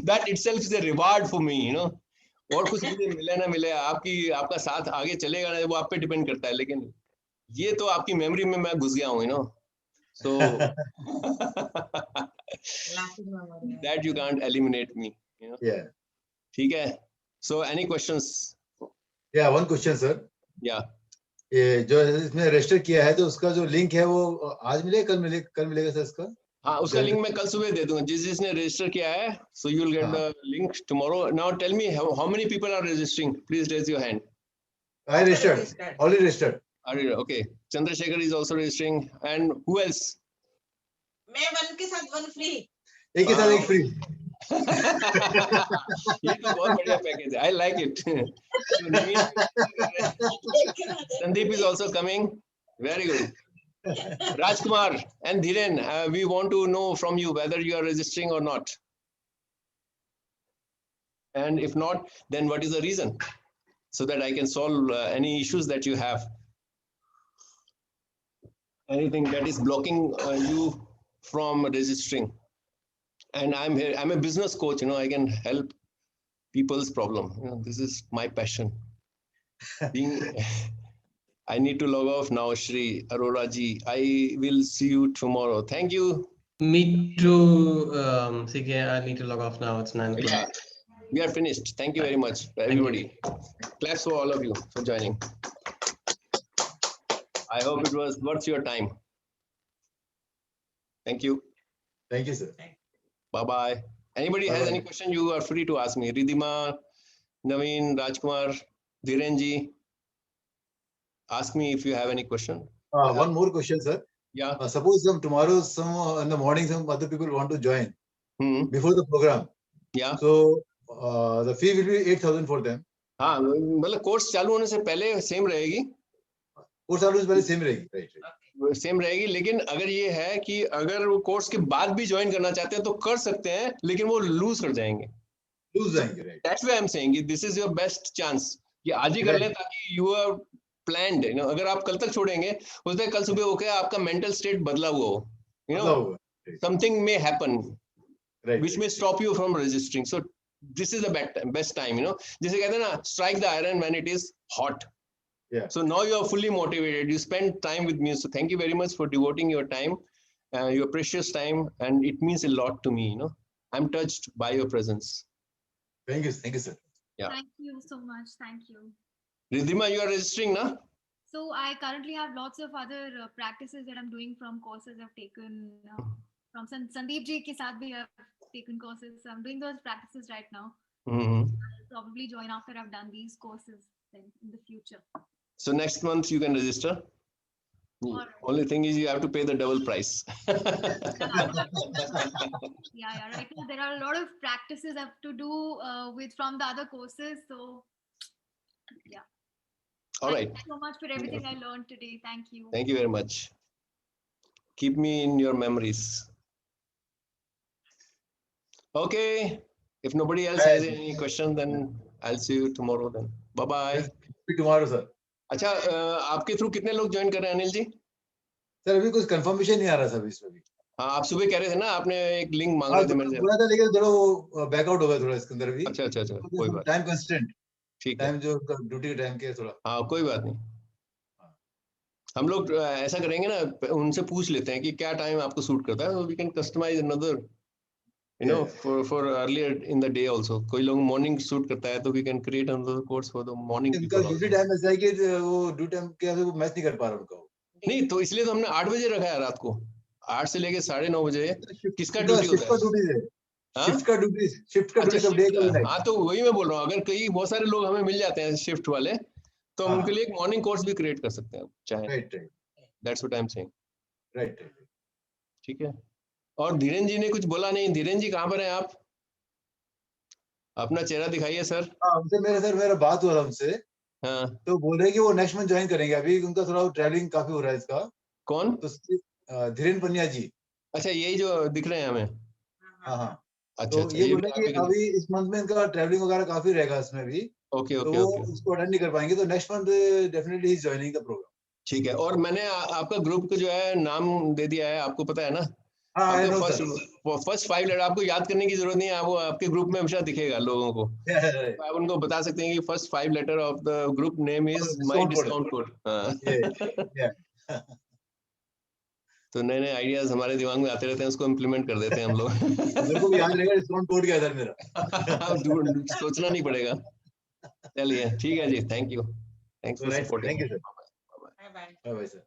That itself is a reward for me, you know. और कुछ मुझे मिले ना मिले, आपका साथ आगे चलेगा ना, वो आप पे डिपेंड करता है, लेकिन ये तो आपकी मेमोरी में मैं घुस गया हूँ, you know. So that you can't eliminate me, you know. Yeah. ठीक है. So any questions? Yeah, one question, sir. Yeah. ये जो इसमें रजिस्टर किया है तो उसका जो लिंक है वो आज मिलेगा, कल मिलेगा सर इसका? हाँ, उसका लिंक मैं कल सुबह दे दूंगा जिसने रजिस्टर किया है. So you will get the link tomorrow. Now tell me how many people are registering? Please raise your hand. I registered. Already registered. Okay. Chandrasekhar is also registering. And who else? मैं one के साथ one free. एक के साथ एक free. ये तो बहुत बढ़िया पैकेज है. I like it. Sandeep is also coming. Very good. Rajkumar and Dhiren, we want to know from you whether you are registering or not. And if not, then what is the reason? So that I can solve any issues that you have. Anything that is blocking you from registering. And I'm here, I'm a business coach, you know, I can help people's problem. You know, this is my passion. I need to log off now, Shri Arora ji. I will see you tomorrow. Thank you. Me too, CK. I need to log off now. It's 9 o'clock. Yeah, we are finished. Thank you very much, everybody. Claps for all of you for joining. I hope it was worth your time. Thank you. Thank you, sir. Bye-bye. Anybody has any question, you are free to ask me. Ridhima, Naveen, Rajkumar, Dhirenji. Ask me if you have any question. One more question, sir. Yeah. Suppose tomorrow, in the morning, some other people want to join before the program. Yeah. So the fee will be 8,000 for them. हाँ, मतलब course चालू होने से पहले same रहेगी. Course चालू होने से पहले सेम रहेगी, राइट. सेम रहेगी, लेकिन अगर ये है कि अगर वो कोर्स के बाद भी ज्वाइन करना चाहते हैं तो कर सकते हैं, लेकिन वो लूज कर जाएंगे. लूज जाएंगे, right. That's why I'm saying this is your best chance कि आज ही कर लें ताकि you are planned. You know, अगर आप कल तक छोड़ेंगे, हो सकता है कल सुबह होके आपका mental state बदला हुआ हो. You know, something may happen, which may stop you from registering. So this is the best time. You know, जैसे कहते हैं ना, strike the iron when it is hot. Yeah. So now you are fully motivated. You spend time with me. So thank you very much for devoting your time, your precious time, and it means a lot to me. You know, I'm touched by your presence. Thank you, sir. Yeah. Thank you so much. Thank you. Ridhima, you are registering now? So I currently have lots of other practices that I'm doing from courses I've taken from Sandeep ji ke saath bhi I've taken courses. So I'm doing those practices right now. I'll probably join after I've done these courses then in the future. So next month you can register. Only thing is you have to pay the double price. Yeah. Right now there are a lot of practices I have to do with from the other courses. So yeah. All right. Thank you so much for everything I learned today. Thank you. Thank you very much. Keep me in your memories. Okay. If nobody else has any question, then I'll see you tomorrow then. Bye-bye. See you tomorrow, sir. अच्छा, आपके through कितने लोग join कर रहे हैं Anil ji? Sir अभी कुछ confirmation नहीं आ रहा सर इसमें भी. हाँ, आप सुबह कह रहे थे ना, आपने एक लिंक मांग रहे थे मेरे से. बोला था, लेकिन थोड़ा वो बैकआउट हो गया थोड़ा इसके अंदर भी. अच्छा, कोई बात. Time constant. ठीक है. टाइम जो ड्यूटी टाइम के थोड़ा. हाँ, कोई बात नहीं. हम लोग ऐसा करेंगे ना, उनसे पूछ लेते हैं कि क्या टाइम आपको सूट करता है, so we can customize another, you know, for earlier in the day also. कोई लोग मॉर्निंग सूट करता है तो we can create another course for the morning people. इनका ड्यूटी टाइम ऐसा है कि वो ड्यूटी टाइम के वो मैच नहीं कर पा रहा उनका. नहीं, तो इसलिए तो हमने 8 बजे रखा है रात को. 8 से लेके 9:30 बजे. किसका ड्यूटी होता है? शिफ्ट का ड्यूटी सब डे का. हाँ, तो वही मैं बोल रहा हूँ, अगर कई बहुत सारे लोग हमें मिल जाते हैं शिफ्ट वाले, तो हम उनके लिए एक मॉर्निंग कोर्स भी क्रिएट कर सकते हैं चाहे. Right. That's what I am saying. Right. ठीक है. और धीरेन जी ने कुछ बोला नहीं. धीरेन जी कहाँ पर हैं आप? अपना चेहरा दिखाइए सर. उनसे मेरा बात हुआ था उनसे. हाँ. तो बोल रहे कि वो नेक्स्ट मंथ ज्वाइन करेंगे. अभी उनका थोड़ा ट्रैवलिंग काफी हो रहा है इसका. कौन? तो धीरेन पनिया जी. अच्छा, यही जो दिख रहे हैं हमें. हाँ. अच्छा, तो ये बोले कि अभी इस मंथ में इनका ट्रैवलिंग वगैरह काफी रहेगा इसमें भी. ओके. तो वो उसको अटेंड नहीं कर पाएंगे, तो next month definitely he is joining the program. ठीक है. और मैंने आपका ग्रुप को जो है नाम दे दिया है, आपको पता है ना? फर्स्ट 5 लेटर आपको याद करने की जरूरत नहीं है, वो आपके ग्रुप में हमेशा दिखेगा लोगों को. तो आप उनको बता सकते हैं कि first 5 letter of the group name is my discount code. तो नए आइडियाज हमारे दिमाग में आते रहते हैं, उसको इम्प्लीमेंट कर देते हैं हम लोग. मेरे को भी याद रहेगा डिस्काउंट कोड क्या है मेरा. सोचना नहीं पड़ेगा. चलिए, ठीक है जी. Thank you. Thanks for supporting. Thank you sir. Bye bye sir.